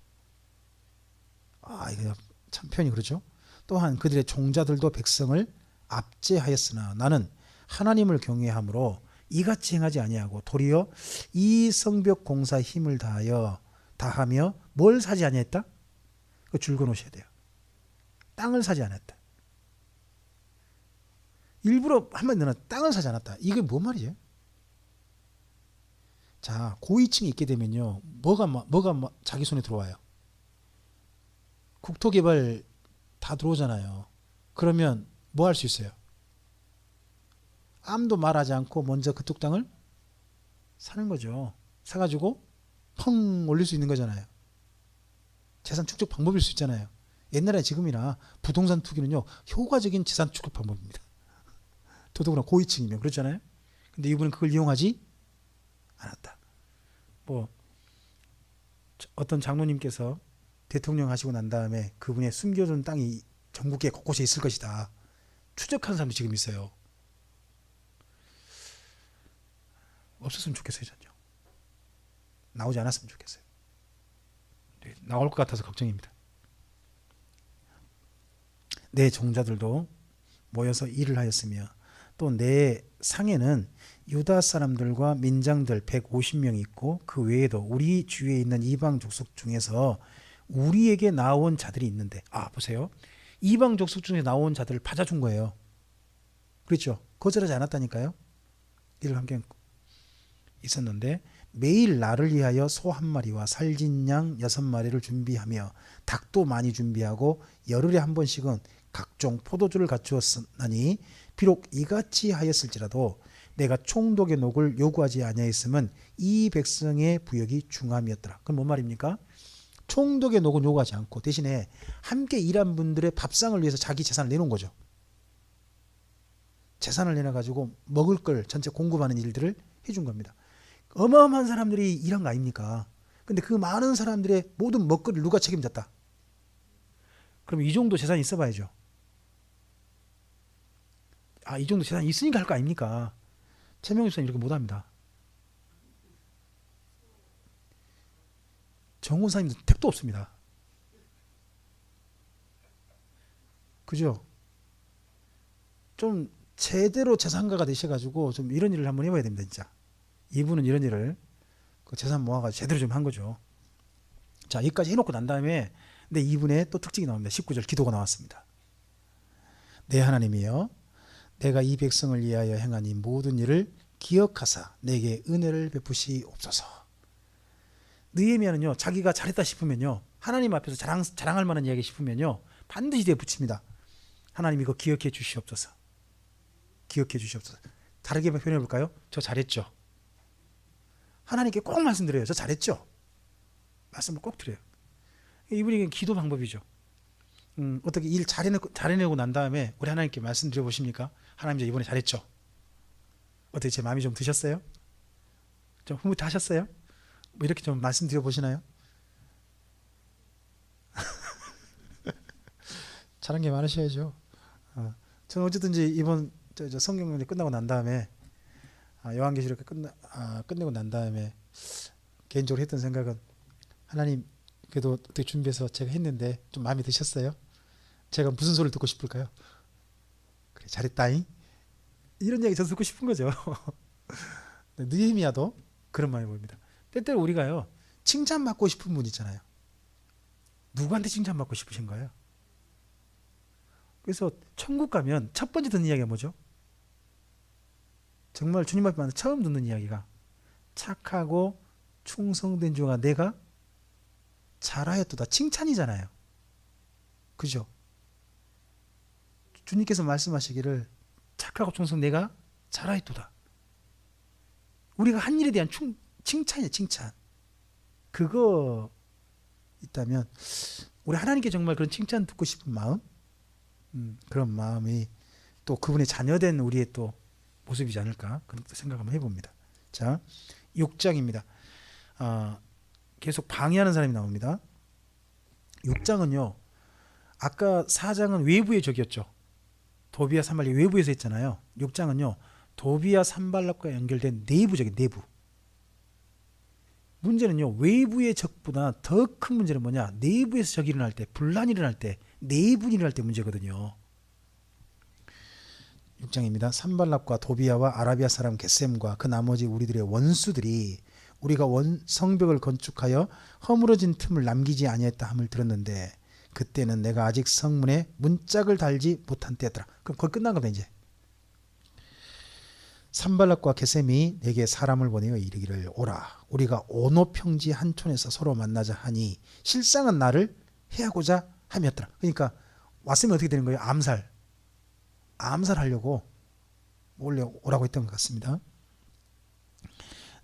이거 참 표현이 그렇죠. 또한 그들의 종자들도 백성을 압제하였으나 나는 하나님을 경외함으로 이같이 행하지 아니하고 도리어 이 성벽 공사에 힘을 다하며 뭘 사지 아니했다? 그거 줄거 놓으셔야 돼요. 땅을 사지 않았다. 일부러 한마디 넣어 땅을 사지 않았다. 이게 뭔 말이에요? 자, 고위층이 있게 되면요, 뭐가 자기 손에 들어와요? 국토개발 다 들어오잖아요. 그러면 뭐 할 수 있어요? 아무도 말하지 않고 먼저 그쪽 땅을 사는 거죠. 사가지고 펑 올릴 수 있는 거잖아요. 재산 축적 방법일 수 있잖아요. 옛날에 지금이나 부동산 투기는요, 효과적인 재산 축적 방법입니다. 더더구나 고위층이면 그렇잖아요. 근데 이분은 그걸 이용하지 않았다. 어떤 장로님께서 대통령 하시고 난 다음에 그분의 숨겨둔 땅이 전국에 곳곳에 있을 것이다 추적하는 사람도 지금 있어요. 없었으면 좋겠어요. 전혀 나오지 않았으면 좋겠어요. 나올 것 같아서 걱정입니다. 내 종자들도 모여서 일을 하였으며 또 내 상에는 유다 사람들과 민장들 150명이 있고 그 외에도 우리 주위에 있는 이방 족속 중에서 우리에게 나온 자들이 있는데 보세요. 이방 족속 중에 나온 자들을 받아준 거예요. 그렇죠? 거절하지 않았다니까요. 이를 함께 있었는데 매일 나를 위하여 소 한 마리와 살진 양 6마리를 준비하며 닭도 많이 준비하고 열흘에 한 번씩은 각종 포도주를 갖추었으니 비록 이같이 하였을지라도 내가 총독의 녹을 요구하지 아니하였으면 이 백성의 부역이 중함이었더라. 그럼 뭔 말입니까? 총독의 녹은 요구하지 않고 대신에 함께 일한 분들의 밥상을 위해서 자기 재산을 내놓은 거죠. 재산을 내놔가지고 먹을 걸 전체 공급하는 일들을 해준 겁니다. 어마어마한 사람들이 일한 거 아닙니까? 근데 그 많은 사람들의 모든 먹거리를 누가 책임졌다? 그럼 이 정도 재산이 있어 봐야죠. 이 정도 재산이 있으니까 할 거 아닙니까? 최명희 목사님 이렇게 못합니다. 정원사님도 택도 없습니다. 그죠? 좀 제대로 재산가가 되셔가지고 좀 이런 일을 한번 해봐야 됩니다. 진짜 이분은 이런 일을 그 재산 모아가지고 제대로 좀 한 거죠. 자, 여기까지 해놓고 난 다음에 근데 이분의 또 특징이 나옵니다. 19절 기도가 나왔습니다. 내 하나님이여 내가 이 백성을 위하여 행한 이 모든 일을 기억하사 내게 은혜를 베푸시옵소서. 느헤미야는요 자기가 잘했다 싶으면요 하나님 앞에서 자랑할 만한 이야기 싶으면요 반드시 뒤에 붙입니다. 하나님 이거 기억해 주시옵소서. 기억해 주시옵소서. 다르게 표현해 볼까요? 저 잘했죠. 하나님께 꼭 말씀드려요. 저 잘했죠. 말씀을 꼭 드려요. 이분이 기도 방법이죠. 어떻게 일 잘해내고 난 다음에 우리 하나님께 말씀드려 보십니까? 하나님 저 이번에 잘했죠. 어떻게 제 마음이 좀 드셨어요? 좀 흐뭇하셨어요? 뭐 이렇게 좀 말씀드려 보시나요? 잘한 게 많으셔야죠. 저는 어쨌든지 이번 저 성경 공부 끝나고 난 다음에 요한계시록 끝내고 난 다음에 개인적으로 했던 생각은 하나님 그래도 어떻게 준비해서 제가 했는데 좀 마음에 드셨어요? 제가 무슨 소리를 듣고 싶을까요? 그래 잘했다잉 이런 이야기 저 듣고 싶은 거죠. 느헤미야도 그런 마음이 보입니다. 때때로 우리가요 칭찬받고 싶은 분 있잖아요. 누구한테 칭찬받고 싶으신 거예요? 그래서 천국 가면 첫 번째 듣는 이야기가 뭐죠? 정말 주님 앞에 만나 처음 듣는 이야기가 착하고 충성된 종아 내가 잘하였도다 칭찬이잖아요. 그죠? 주님께서 말씀하시기를 착하고 충성 내가 잘하였도다. 우리가 한 일에 대한 칭찬이에요. 칭찬. 그거 있다면 우리 하나님께 정말 그런 칭찬 듣고 싶은 마음 그런 마음이 또 그분의 자녀된 우리의 또 모습이지 않을까 그런 생각 한번 해봅니다. 자 6장입니다. 계속 방해하는 사람이 나옵니다. 6장은요 아까 4장은 외부의 적이었죠. 도비아 산발락이 외부에서 했잖아요. 6장은요 도비아 산발락과 연결된 내부적인 내부. 문제는요 외부의 적보다 더 큰 문제는 뭐냐, 내부에서 적이 일어날 때, 분란이 일어날 때, 내분이 일어날 때 문제거든요. 6장입니다. 산발락과 도비아와 아라비아 사람 겟셈과 그 나머지 우리들의 원수들이 우리가 성벽을 건축하여 허물어진 틈을 남기지 아니했다 함을 들었는데 그때는 내가 아직 성문에 문짝을 달지 못한 때였더라. 그럼 거의 끝난 겁니다. 이제 산발락과 겟셈이 내게 사람을 보내어 이르기를 오라 우리가 오노 평지 한 촌에서 서로 만나자 하니 실상은 나를 해하고자 함이었더라. 그러니까 왔으면 어떻게 되는 거예요? 암살하려고 몰래 오라고 했던 것 같습니다.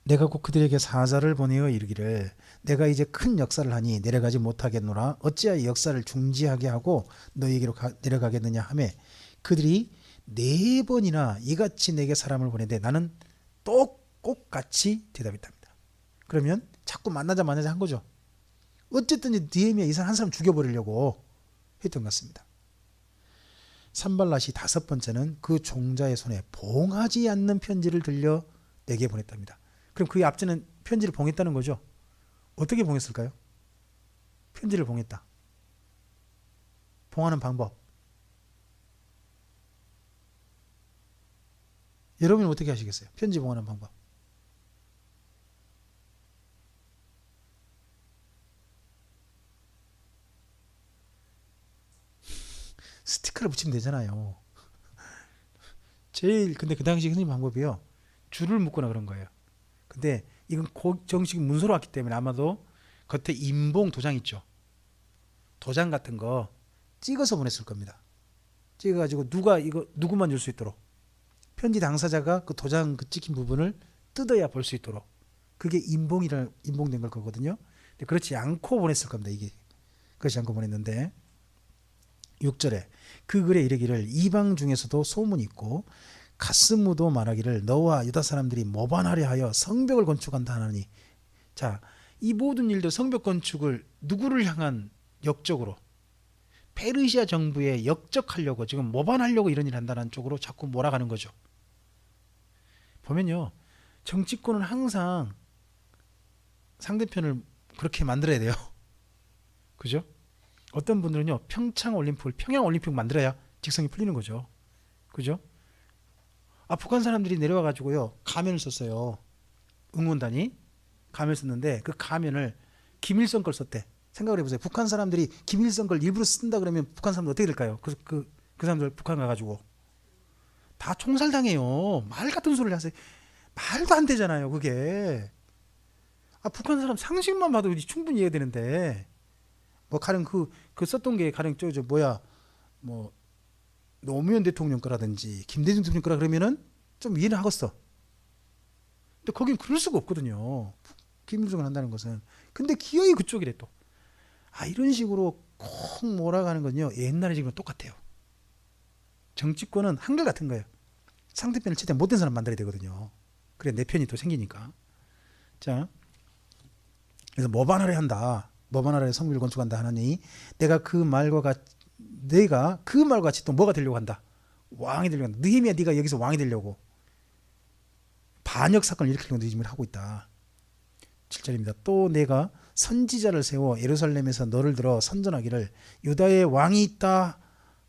내가 곧 그들에게 사자를 보내어 이르기를 내가 이제 큰 역사를 하니 내려가지 못하겠노라 어찌하여 역사를 중지하게 하고 너희에게로 내려가겠느냐 하매 그들이 4번이나 이같이 내게 사람을 보내되 나는 똑같이 대답했답니다. 그러면 자꾸 만나자 한 거죠. 어쨌든 느헤미야 이 사람 한 사람 죽여버리려고 했던 것 같습니다. 산발랏이 5번째는 그 종자의 손에 봉하지 않는 편지를 들려 내게 보냈답니다. 그럼 그 앞전은 편지를 봉했다는 거죠. 어떻게 봉했을까요? 편지를 봉했다. 봉하는 방법. 여러분은 어떻게 하시겠어요? 편지 봉헌하는 방법. 스티커를 붙이면 되잖아요. 제일 근데 그 당시 흔히 방법이요. 줄을 묶거나 그런 거예요. 근데 이건 정식 문서로 왔기 때문에 아마도 겉에 인봉 도장 있죠. 도장 같은 거 찍어서 보냈을 겁니다. 찍어가지고 누가 이거 누구만 줄 수 있도록 편지 당사자가 그 도장 그 찍힌 부분을 뜯어야 볼 수 있도록 그게 인봉된 걸 거거든요. 근데 그렇지 않고 보냈을 겁니다. 이게 그렇지 않고 보냈는데 6절에 그 글에 이르기를 이방 중에서도 소문이 있고 가스무도 말하기를 너와 유다 사람들이 모반하려 하여 성벽을 건축한다 하나니 자, 이 모든 일들 성벽 건축을 누구를 향한 역적으로 페르시아 정부에 역적하려고 지금 모반하려고 이런 일을 한다는 쪽으로 자꾸 몰아가는 거죠. 보면요. 정치권은 항상 상대편을 그렇게 만들어야 돼요. 그죠? 어떤 분들은요. 평양 올림픽 만들어야 직성이 풀리는 거죠. 그죠? 북한 사람들이 내려와 가지고요. 가면을 썼어요. 응원단이 가면을 썼는데 그 가면을 김일성 걸 썼대. 생각을 해보세요. 북한 사람들이 김일성 걸 일부러 쓴다 그러면 북한 사람들 어떻게 될까요? 그 사람들 북한 가가지고 다 총살당해요. 말 같은 소리를 하세요. 말도 안 되잖아요. 그게 북한 사람 상식만 봐도 충분히 이해가 되는데 뭐 가령 그 썼던 게 가령 저 뭐야 뭐 노무현 대통령 거라든지 김대중 대통령 거라 그러면은 좀 이해는 하겠어. 근데 거긴 그럴 수가 없거든요. 김일성을 한다는 것은. 근데 기어이 그쪽이래 또. 이런 식으로 콕 몰아가는 건요. 옛날에 지금 똑같아요. 정치권은 한결같은 거예요. 상대편을 최대한 못된 사람 만들어야 되거든요. 그래 내 편이 또 생기니까. 자, 그래서 모반하려 한다. 모반하려 성벽을 건축한다 하나니 내가 그 말과 같이 또 뭐가 되려고 한다. 왕이 되려고 한다. 느헤미야 네가 여기서 왕이 되려고 반역 사건을 일으키려고 네 짓을 하고 있다. 7절입니다. 또 내가 선지자를 세워 예루살렘에서 너를 들어 선전하기를 유다의 왕이 있다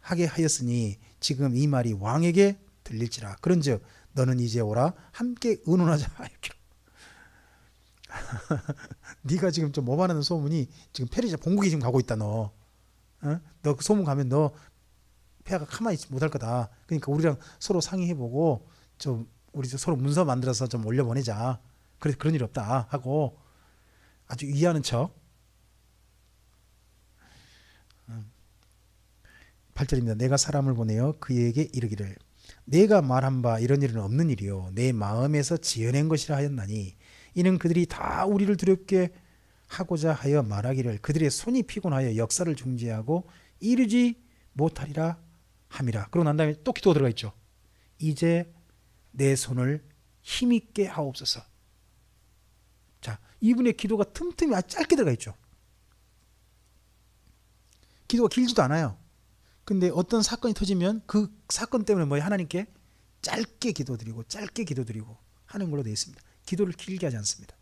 하게 하였으니 지금 이 말이 왕에게 들릴지라. 그런즉 너는 이제 오라 함께 의논하자. 네가 지금 좀 모반하는 소문이 지금 페르시아 본국이 지금 가고 있다. 너 그 소문 가면 너 폐하가 가만히 있지 못할 거다. 그러니까 우리랑 서로 상의해보고 좀 우리 서로 문서 만들어서 좀 올려보내자. 그래서 그런 일 없다 하고 아주 이해하는 척. 8절입니다. 내가 사람을 보내어 그에게 이르기를 내가 말한 바 이런 일은 없는 일이요 내 마음에서 지어낸 것이라 하였나니 이는 그들이 다 우리를 두렵게 하고자 하여 말하기를 그들의 손이 피곤하여 역사를 중지하고 이르지 못하리라 함이라. 그러고 난 다음에 또 기도가 들어가 있죠. 이제 내 손을 힘있게 하옵소서. 자, 이분의 기도가 틈틈이 아주 짧게 들어가 있죠. 기도가 길지도 않아요. 근데 어떤 사건이 터지면 그 사건 때문에 뭐 하나님께 짧게 기도드리고 하는 걸로 되어 있습니다. 기도를 길게 하지 않습니다.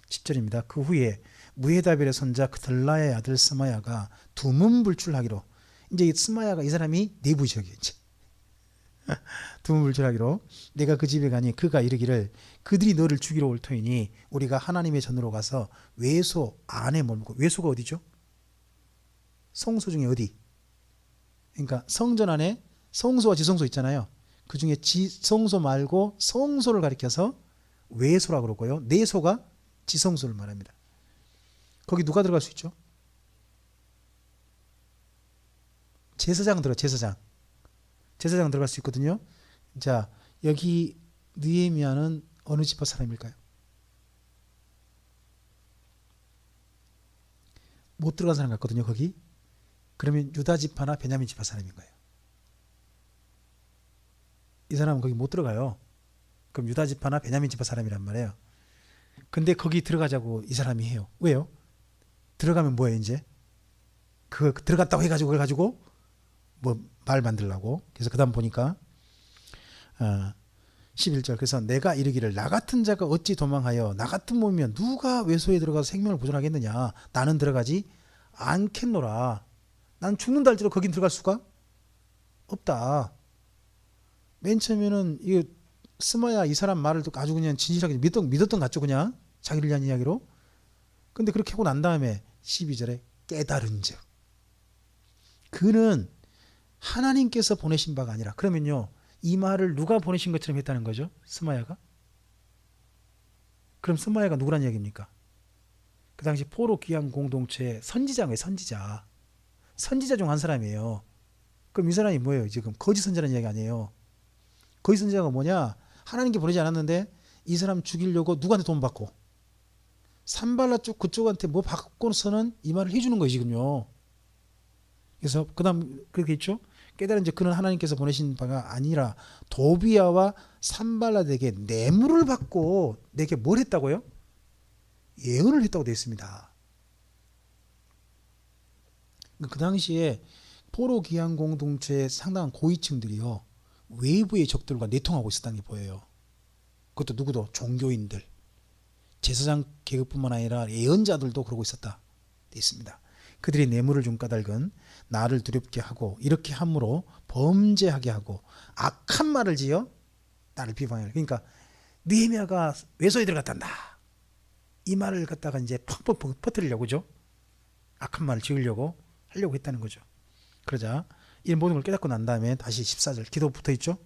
10절입니다. 그 후에 무헤다벨의 손자 드라야의 아들 스마야가 두문불출하기로 이제 이 스마야가 이 사람이 내부적이에요. 이제 두문불출하기로 내가 그 집에 가니 그가 이르기를 그들이 너를 죽이러 올 터이니 우리가 하나님의 전으로 가서 외소 안에 머물고 외소가 어디죠? 성소 중에 어디? 그러니까 성전 안에 성소와 지성소 있잖아요. 그 중에 지성소 말고 성소를 가리켜서 외소라고 그러고요. 내소가 지성소를 말합니다. 거기 누가 들어갈 수 있죠? 제사장 들어갈 수 있거든요. 자, 여기 느헤미야는 어느 지파 사람일까요? 못 들어간 사람 같거든요. 거기. 그러면 유다 지파나 베냐민 지파 사람인 거예요. 이 사람은 거기 못 들어가요. 그럼 유다 지파나 베냐민 지파 사람이란 말이에요. 근데 거기 들어가자고 이 사람이 해요. 왜요? 들어가면 뭐예요 이제? 그거 들어갔다고 해가지고 그걸 가지고 뭐 말 만들라고. 그래서 그 다음 보니까 11절 그래서 내가 이르기를 나 같은 자가 어찌 도망하여 나 같은 몸이면 누가 외소에 들어가서 생명을 보존하겠느냐. 나는 들어가지 않겠노라. 난 죽는다 할지라도 거긴 들어갈 수가 없다. 맨 처음에는 이거 스마야 이 사람 말을 듣고 아주 그냥 진실하게 믿었던 것 같죠. 그냥 자기를 위한 이야기로. 근데 그렇게 하고 난 다음에 12절에 깨달은즉 그는 하나님께서 보내신 바가 아니라, 그러면요 이 말을 누가 보내신 것처럼 했다는 거죠? 스마야가? 그럼 스마야가 누구란 이야기입니까? 그 당시 포로 귀환 공동체의 선지자예요. 선지자 중 한 사람이에요. 그럼 이 사람이 뭐예요? 지금 거짓 선지자라는 이야기 아니에요. 거짓 선지자가 뭐냐? 하나님께 보내지 않았는데 이 사람 죽이려고 누구한테 돈 받고 산발라 쪽 그쪽한테 뭐 받고서는 이 말을 해주는 거예요 지금요. 그래서 그다음 그렇게 있죠. 깨달은 이제 그는 하나님께서 보내신 바가 아니라 도비야와 산발라에게 뇌물을 받고 내게 뭘 했다고요? 예언을 했다고 되어 있습니다. 그 당시에 포로 귀환 공동체의 상당한 고위층들이요 외부의 적들과 내통하고 있었다는 게 보여요. 그것도 누구도 종교인들, 제사장 계급뿐만 아니라 예언자들도 그러고 있었다 되어 있습니다. 그들이 뇌물을 준 까닭은 나를 두렵게 하고 이렇게 함으로 범죄하게 하고 악한 말을 지어 나를 비방해. 그러니까 느헤미야가 외소에 들어갔단다. 이 말을 갖다가 이제 펑펑펑 퍼뜨리려고 그죠? 악한 말을 지으려고 하려고 했다는 거죠. 그러자 이 모든 걸 깨닫고 난 다음에 다시 14절 기도 붙어 있죠.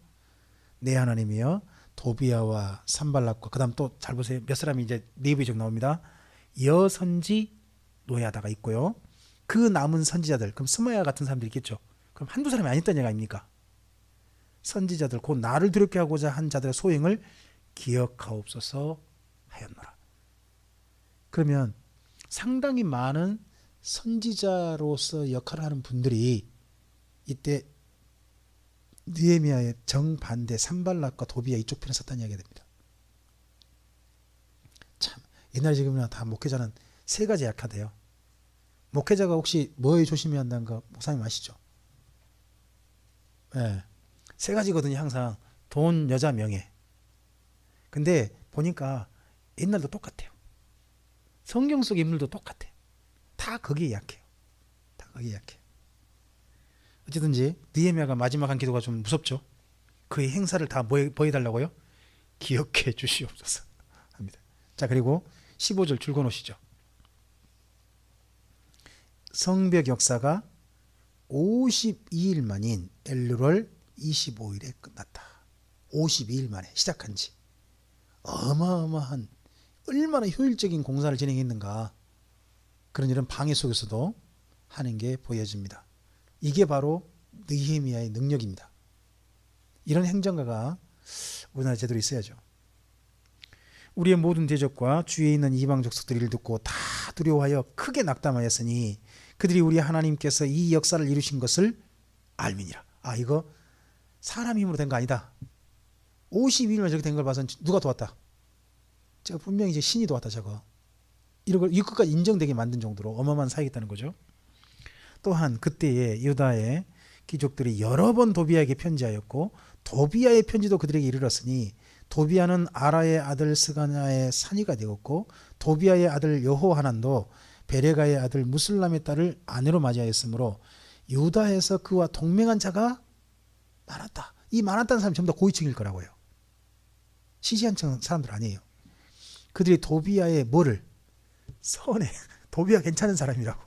내 하나님이여 도비야와 산발락과 그다음 또 잘 보세요. 몇 사람이 이제 네이버적 나옵니다. 여선지 노야다가 있고요. 그 남은 선지자들, 그럼 스마야 같은 사람들이 있겠죠. 그럼 한두 사람이 아니었다는 얘기 아닙니까? 선지자들 곧 나를 두렵게 하고자 한 자들의 소행을 기억하옵소서 하였노라. 그러면 상당히 많은 선지자로서 역할을 하는 분들이 이때 느헤미야의 정반대 산발락과 도비야 이쪽 편에 섰다는 이야기가 됩니다. 참 옛날 지금이나 다 목회자는 세 가지 약하대요. 목회자가 혹시 뭐에 조심해야 한다는 거 목사님 아시죠? 네. 세 가지거든요. 항상 돈, 여자, 명예. 근데 보니까 옛날도 똑같아요. 성경 속 인물도 똑같아. 다 거기에 약해요. 다 거기에 약해요. 어쨌든지 느헤미야가 마지막 한 기도가 좀 무섭죠. 그의 행사를 다 뭐 해달라고요? 기억해 주시옵소서 합니다. 자, 그리고 15절 줄 그어놓으시죠. 성벽 역사가 52일 만인 엘루월 25일에 끝났다. 52일 만에 시작한 지 어마어마한 얼마나 효율적인 공사를 진행했는가, 그런 이런 방해 속에서도 하는 게 보여집니다. 이게 바로 느헤미야의 능력입니다. 이런 행정가가 우리나라 제대로 있어야죠. 우리의 모든 대적과 주위에 있는 이방 족속들이 이를 듣고 다 두려워하여 크게 낙담하였으니 그들이 우리 하나님께서 이 역사를 이루신 것을 알미니라. 아, 이거 사람 힘으로 된 거 아니다. 52일만 저렇게 된 걸 봐서 누가 도왔다? 제가 분명히 이제 신이 도왔다. 저거 이런 걸 이것까지 인정되게 만든 정도로 어마어마한 사역이었다는 거죠. 또한 그때에 유다의 귀족들이 여러 번 도비야에게 편지하였고 도비야의 편지도 그들에게 이르렀으니 도비야는 아라의 아들 스가냐의 사니가 되었고 도비야의 아들 여호하난도 베레가의 아들 무슬람의 딸을 아내로 맞이하였으므로 유다에서 그와 동맹한 자가 많았다. 이 많았다는 사람이 전부 다 고위층일 거라고요. 시시한층 사람들 아니에요. 그들이 도비야의 뭐를 선행, 도비야 괜찮은 사람이라고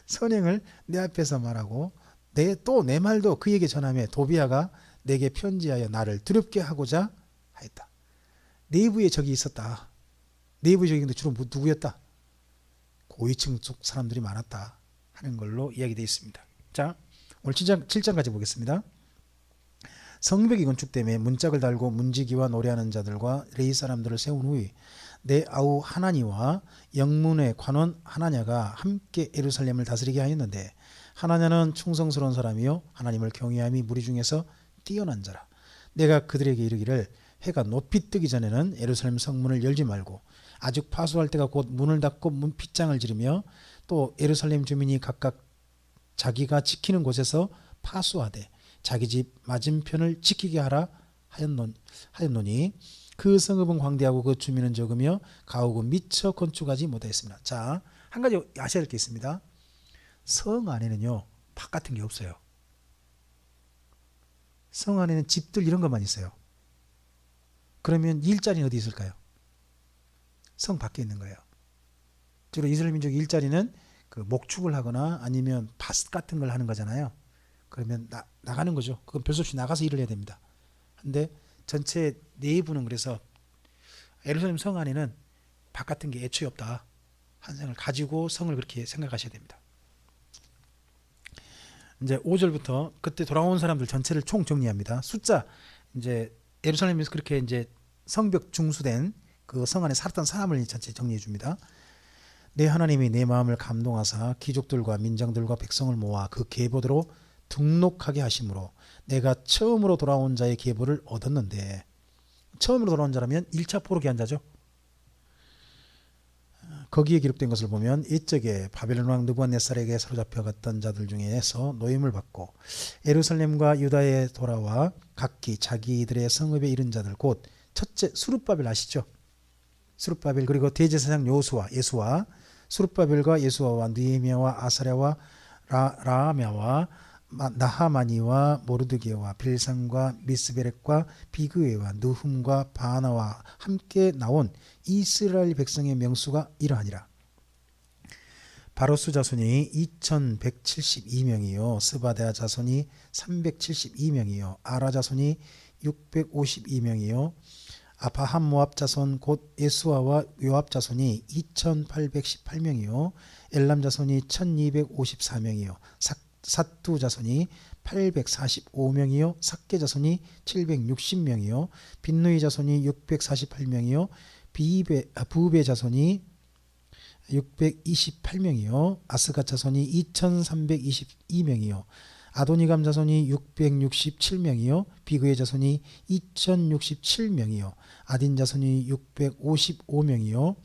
선행을 내 앞에서 말하고 내 말도 그에게 전하며 도비야가 내게 편지하여 나를 두렵게 하고자 하였다. 내부에 적이 있었다. 내부의 적인데 주로 누구였다? 고위층 쪽 사람들이 많았다 하는 걸로 이야기되어 있습니다. 자, 오늘 7장까지 보겠습니다. 성벽이 건축됨에 문짝을 달고 문지기와 노래하는 자들과 레위 사람들을 세운 후에 내 아우 하나니와 영문의 관원 하나냐가 함께 예루살렘을 다스리게 하였는데 하나냐는 충성스러운 사람이요 하나님을 경외함이 무리 중에서 뛰어난 자라. 내가 그들에게 이르기를 해가 높이 뜨기 전에는 예루살렘 성문을 열지 말고 아직 파수할 때가 곧 문을 닫고 문빗장을 지르며 또 예루살렘 주민이 각각 자기가 지키는 곳에서 파수하되 자기 집 맞은편을 지키게 하라 하였노니 그 성읍은 광대하고 그 주민은 적으며 가옥은 미처 건축하지 못하였습니다. 자, 한 가지 아셔야 할 게 있습니다. 성 안에는요 밭 같은 게 없어요. 성 안에는 집들 이런 것만 있어요. 그러면 일자리는 어디 있을까요? 성 밖에 있는 거예요. 주로 이스라엘 민족의 일자리는 그 목축을 하거나 아니면 밭 같은 걸 하는 거잖아요. 그러면 나가는 거죠. 그건 별 수 없이 나가서 일을 해야 됩니다. 근데 전체 내부는 그래서 예루살렘 성 안에는 밭 같은 게 애초에 없다. 한 성을 가지고 성을 그렇게 생각하셔야 됩니다. 이제 5절부터 그때 돌아온 사람들 전체를 총 정리합니다. 숫자 이제 예루살렘에서 그렇게 이제 성벽 중수된 그 성 안에 살았던 사람을 전체 정리해 줍니다. 내 하나님이 내 마음을 감동하사 귀족들과 민장들과 백성을 모아 그 계보대로 등록하게 하심으로 내가 처음으로 돌아온 자의 계보를 얻었는데, 처음으로 돌아온 자라면 1차 포로 귀한 자죠. 거기에 기록된 것을 보면 이적에 바벨론 왕 느부갓네살에게 사로잡혀갔던 자들 중에서 노임을 받고 예루살렘과 유다에 돌아와 각기 자기들의 성읍에 이른 자들, 곧 첫째 수룹바벨 아시죠? 수룹바벨, 그리고 대제사장 예수와 수룹바벨과 예수아와 느헤미야와 아사랴와 라하мя와 나하마니와 모르드게와 빌상과 미스베렉과 비그웨와 느훔과 바나와 함께 나온 이스라엘 백성의 명수가 이러하니라. 바로스 자손이 2172명이요 스바데아 자손이 372명이요 아라 자손이 652명이요 아바함 모압 자손 곧 예수아와 요압 자손이 2818명이요 엘람 자손이 1254명이요 사투 자손이 845명이요 삭게 자손이 760명이요 빈누이 자손이 648명이요 부베 자손이 628명이요 아스갓 자손이 2322명이요 아도니감 자손이 667명이요 비그의 자손이 2067명이요 아딘 자손이 655명이요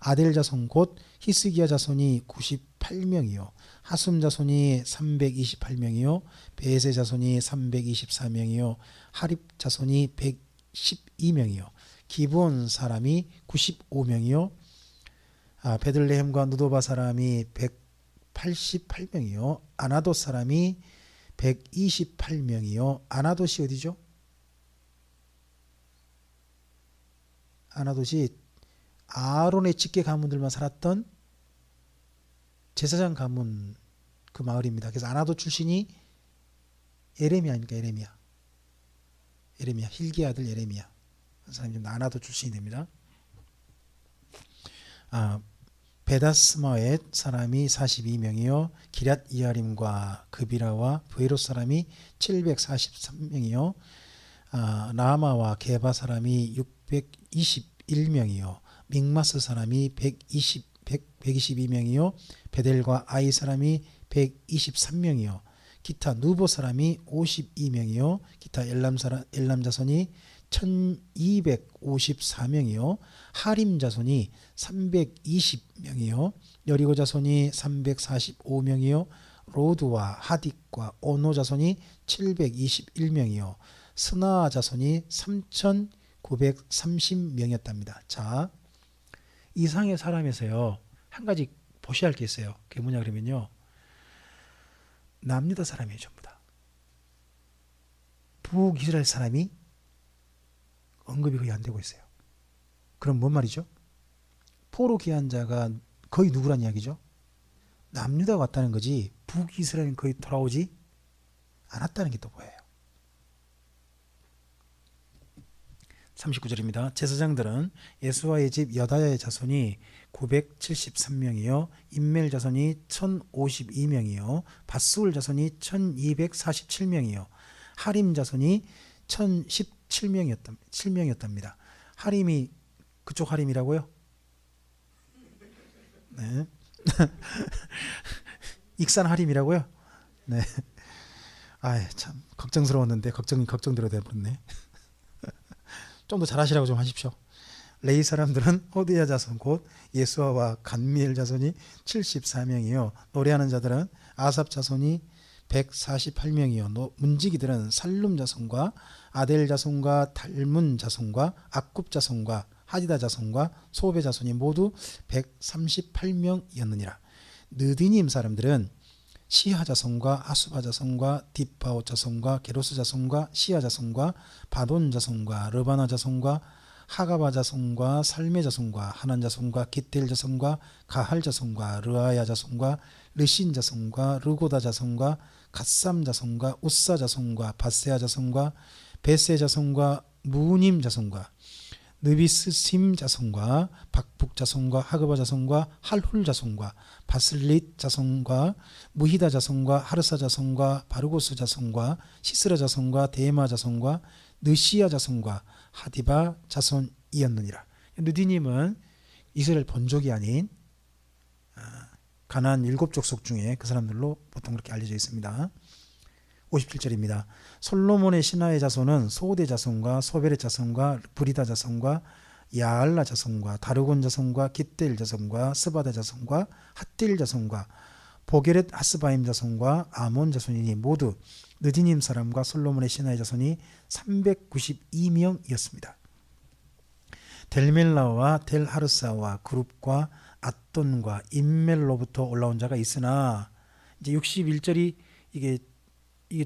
아델 자손 곧 히스기야 자손이 98명이요 하숨 자손이 328명이요 베세 자손이 324명이요 하립 자손이 112명이요 기브온 사람이 95명이요 베들레헴과 누도바 사람이 188명이요 아나돗 사람이 128명이요 아나돗이 어디죠? 아나돗이 아론의 직계 가문들만 살았던 제사장 가문 그 마을입니다. 그래서 아나돗 출신이 에레미야입니까? 에레미야 힐기야 아들 에레미야 그 사람이 좀 아나돗 출신이 됩니다. 베다스마의 사람이 42명이요 기럇 이아림과 그비라와 브에롯 사람이 743명이요 라마와 게바 사람이 621명이요 믹마스 사람이 122명이요 베델과 아이 사람이 123명이요 기타 누보 사람이 52명이요 기타 엘람 자손이 1254명이요 하림 자손이 320명이요 여리고 자손이 345명이요 로드와 하딕과 오노 자손이 721명이요 스나 자손이 3930명이었답니다. 자, 이상의 사람에서요 한 가지 보셔야 할 게 있어요. 그게 뭐냐 그러면요 남유다 사람이에요. 전부 다 북이스라엘 사람이 언급이 거의 안 되고 있어요. 그럼 뭔 말이죠? 포로 귀한 자가 거의 누구란 이야기죠? 남유다가 왔다는 거지 북이스라엘은 거의 돌아오지 않았다는 게 또 보여요. 39절입니다. 제사장들은 예수와의 집 여다야의 자손이 973명이요 임멜 자손이 1052명이요 밧수울 자손이 1247명이요 하림 자손이 1017명이었답니다. 하림이 그쪽 하림이라고요? 네. 익산 하림이라고요? 네. 참 걱정스러웠는데 걱정대로 돼버렸네. 좀 더 잘하시라고 좀 하십시오. 레이 사람들은 호디야 자손 곧 예수아와 간미엘 자손이 74명이요 노래하는 자들은 아삽 자손이 148명이요 문지기들은 살룸 자손과 아델 자손과 달문 자손과 악굽 자손과 하디다 자손과 소베 자손이 모두 138명이었느니라. 느디님 사람들은 시하 자손과 아수바 자손과 딥바오 자손과 게로스 자손과 시하 자손과 바돈 자손과 르바나 자손과 하가바 자손과 살메 자손과 하난 자손과 기텔 자손과 가할 자손과 르아야 자손과 르신 자손과 르고다 자손과 갓삼 자손과 우사 자손과 바세아 자손과 베세 자손과 무님 자손과 느비스심 자손과 박북 자손과 하그바 자손과 할훌 자손과 바슬릿 자손과 무히다 자손과 하르사 자손과 바르고스 자손과 시스라 자손과 데마 자손과 느시아 자손과 하디바 자손이었느니라. 느디님은 이스라엘 본족이 아닌 가나안 7족속 중에 그 사람들로 보통 그렇게 알려져 있습니다. 57절입니다. 솔로몬의 신하의 자손은 소대 자손과 소베렛 자손과 브리다 자손과 야알라 자손과 다르곤 자손과 깃델 자손과 스바다 자손과 핫딜 자손과 보게렛 하스바임 자손과 아몬 자손이니 모두 느디님 사람과 솔로몬의 신하의 자손이 392명이었습니다. 델멜라와 델하르사와 그룹과 앗돈과 임멜로부터 올라온 자가 있으나 이제 61절이 이게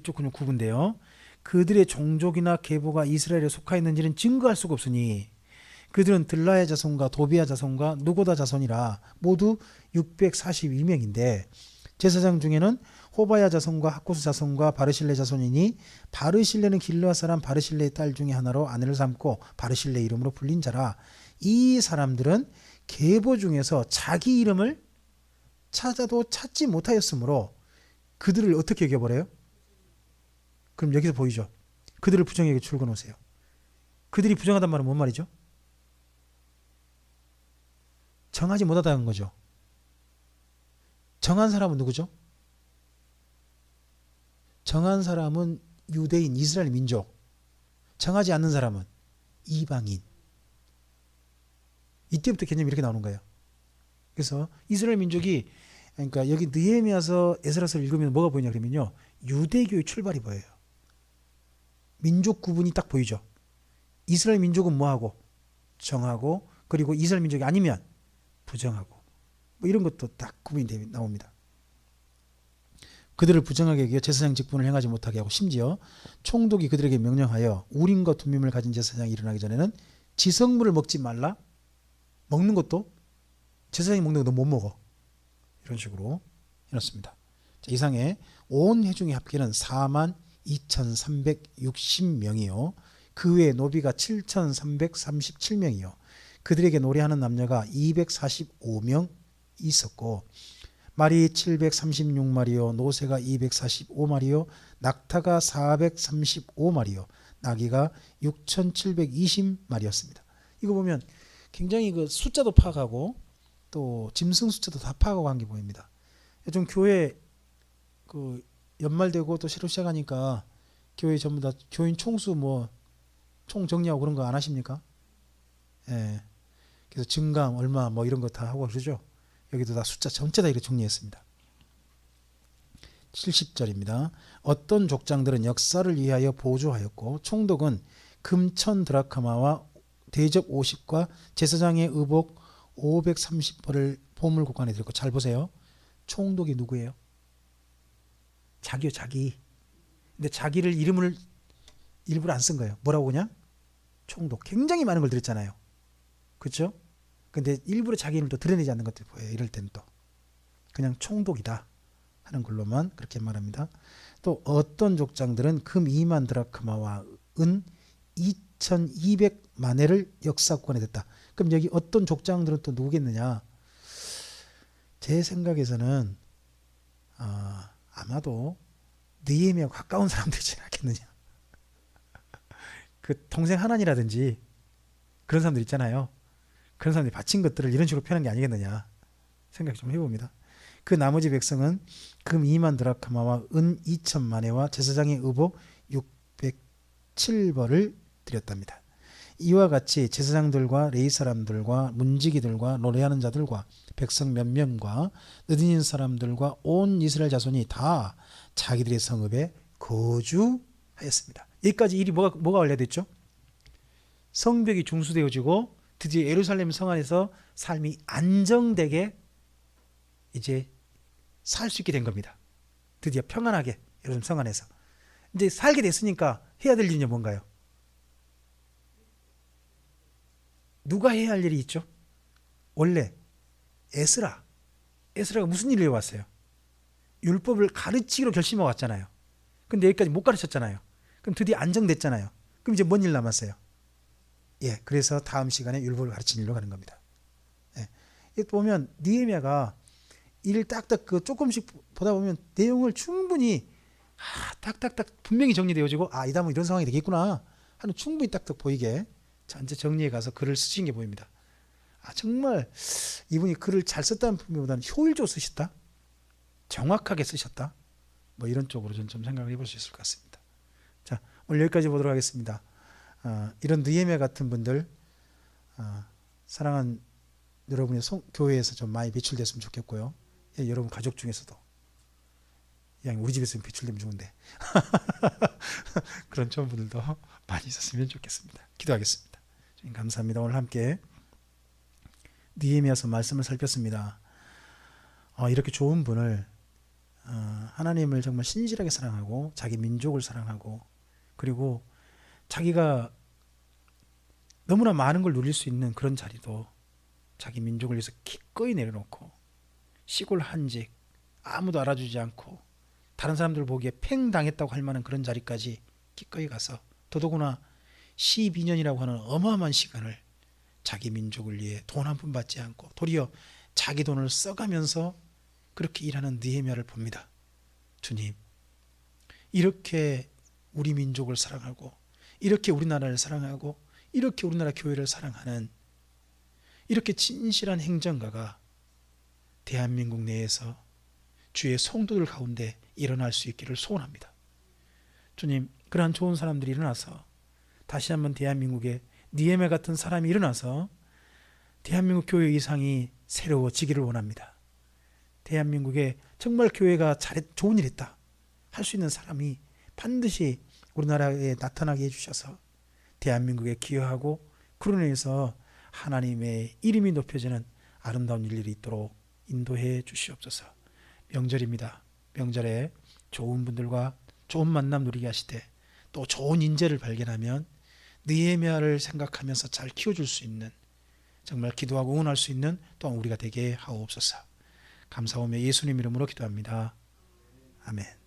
조금 구분돼요. 그들의 종족이나 계보가 이스라엘에 속하였는지는 증거할 수가 없으니 그들은 들라의 자손과 도비아 자손과 누고다 자손이라 모두 642명인데 제사장 중에는 호바야 자손과 하코스 자손과 바르실레 자손이니 바르실레는 길르앗 사람 바르실레의 딸 중에 하나로 아내를 삼고 바르실레 이름으로 불린 자라. 이 사람들은 계보 중에서 자기 이름을 찾아도 찾지 못하였으므로 그들을 어떻게 여겨버려요? 그럼 여기서 보이죠? 그들을 부정에게 출근하세요. 그들이 부정하단 말은 뭔 말이죠? 정하지 못하다는 거죠. 정한 사람은 누구죠? 정한 사람은 유대인, 이스라엘 민족. 정하지 않는 사람은 이방인. 이때부터 개념이 이렇게 나오는 거예요. 그래서 이스라엘 민족이, 그러니까 여기 느헤미야서 에스라서를 읽으면 뭐가 보이냐 그러면요, 유대교의 출발이 보여요. 민족 구분이 딱 보이죠. 이스라엘 민족은 뭐하고? 정하고, 그리고 이스라엘 민족이 아니면 부정하고, 뭐 이런 것도 딱 구분이 나옵니다. 그들을 부정하게 여겨 제사장 직분을 행하지 못하게 하고, 심지어 총독이 그들에게 명령하여 우림과 둠밈을 가진 제사장이 일어나기 전에는 지성물을 먹지 말라. 먹는 것도 제사장이 먹는 거 너 못 먹어. 이런 식으로 해놨습니다. 자, 이상의 온 회중의 합계는 42,360명이요. 그 외에 노비가 7,337명이요. 그들에게 노래하는 남녀가 245명 있었고, 말이 736마리요, 노새가 245마리요, 낙타가 435마리요, 나귀가 6,720마리였습니다. 이거 보면 굉장히 그 숫자도 파악하고 또 짐승 숫자도 다 파악하고 한 게 보입니다. 좀 교회 그 연말되고 또 새로 시작하니까 교회 전부 다 교인 총수 뭐 총 정리하고 그런 거 안 하십니까? 예. 그래서 증감 얼마 뭐 이런 거 다 하고 그러죠. 여기도 다 숫자 전체 다 이렇게 정리했습니다. 70절입니다. 어떤 족장들은 역사를 위하여 보조하였고 총독은 금천 드라크마와 대접 50과 제사장의 의복 530벌을 보물 곳간에 들고. 잘 보세요. 총독이 누구예요? 자기요, 자기. 근데 자기를 이름을 일부러 안 쓴 거예요. 뭐라고 그냥? 총독. 굉장히 많은 걸 들었잖아요. 그렇죠? 근데 일부러 자기 이름을 또 드러내지 않는 것들 보여요. 이럴 때는 또 그냥 총독이다 하는 걸로만 그렇게 말합니다. 또 어떤 족장들은 금 2만 드라크마와 은 2,200만회를 역사권에 댔다. 그럼 여기 어떤 족장들은 또 누구겠느냐? 제 생각에서는 아마도 느헤미야와 가까운 사람들이지 않겠느냐. 그 동생 하나니라든지 그런 사람들 있잖아요. 그런 사람들이 바친 것들을 이런 식으로 표현한 게 아니겠느냐 생각 좀 해봅니다. 그 나머지 백성은 금 2만 드라크마와 은 2,000만회와 제사장의 의복 607벌을 드렸답니다. 이와 같이 제사장들과 레위 사람들과 문지기들과 노래하는 자들과 백성 몇 명과 느디닌 사람들과 온 이스라엘 자손이 다 자기들의 성읍에 거주하였습니다. 여기까지 일이 뭐가 완료됐죠? 성벽이 중수되어지고 드디어 예루살렘 성 안에서 삶이 안정되게 이제 살 수 있게 된 겁니다. 드디어 평안하게 예루살렘 성 안에서 이제 살게 됐으니까 해야 될 일이 뭔가요? 누가 해야 할 일이 있죠? 원래 에스라가 무슨 일을 해왔어요? 율법을 가르치기로 결심하고 왔잖아요. 근데 여기까지 못 가르쳤잖아요. 그럼 드디어 안정됐잖아요. 그럼 이제 뭔 일 남았어요? 예, 그래서 다음 시간에 율법을 가르치는 일로 가는 겁니다. 예, 이거 보면 느헤미야가 일 딱딱 그 조금씩 보다 보면 내용을 충분히 딱딱딱 분명히 정리되어지고 이 다음은 이런 상황이 되겠구나 하는 충분히 딱딱 보이게 전체 정리해 가서 글을 쓰신 게 보입니다. 정말 이분이 글을 잘 썼다는 분보다는 효율적으로 쓰셨다, 정확하게 쓰셨다, 뭐 이런 쪽으로 저는 좀 생각을 해볼 수 있을 것 같습니다. 자, 오늘 여기까지 보도록 하겠습니다. 이런 느헤미야 같은 분들, 사랑하는 여러분의 교회에서 좀 많이 배출됐으면 좋겠고요. 예, 여러분 가족 중에서도 그냥 우리 집에서 배출되면 좋은데 그런 좋은 분들도 많이 있었으면 좋겠습니다. 기도하겠습니다. 주님 감사합니다. 오늘 함께 느헤미야서 말씀을 살폈습니다. 이렇게 좋은 분을 하나님을 정말 신실하게 사랑하고 자기 민족을 사랑하고 그리고 자기가 너무나 많은 걸 누릴 수 있는 그런 자리도 자기 민족을 위해서 기꺼이 내려놓고 시골 한직 아무도 알아주지 않고 다른 사람들 보기에 팽당했다고 할 만한 그런 자리까지 기꺼이 가서 더더구나 12년이라고 하는 어마어마한 시간을 자기 민족을 위해 돈 한 푼 받지 않고 도리어 자기 돈을 써가면서 그렇게 일하는 느헤미야를 봅니다. 주님, 이렇게 우리 민족을 사랑하고 이렇게 우리나라를 사랑하고 이렇게 우리나라 교회를 사랑하는 이렇게 진실한 행정가가 대한민국 내에서 주의 성도들 가운데 일어날 수 있기를 소원합니다. 주님, 그러한 좋은 사람들이 일어나서 다시 한번 대한민국에 느헤미야 같은 사람이 일어나서 대한민국 교회 이상이 새로워지기를 원합니다. 대한민국에 정말 교회가 좋은 일 했다 할 수 있는 사람이 반드시 우리나라에 나타나게 해주셔서 대한민국에 기여하고 그로 인해서 하나님의 이름이 높여지는 아름다운 일들이 있도록 인도해 주시옵소서. 명절입니다. 명절에 좋은 분들과 좋은 만남 누리게 하시되 또 좋은 인재를 발견하면 느헤미야를 생각하면서 잘 키워줄 수 있는, 정말 기도하고 응원할 수 있는 또한 우리가 되게 하옵소서. 감사하며 예수님 이름으로 기도합니다. 아멘.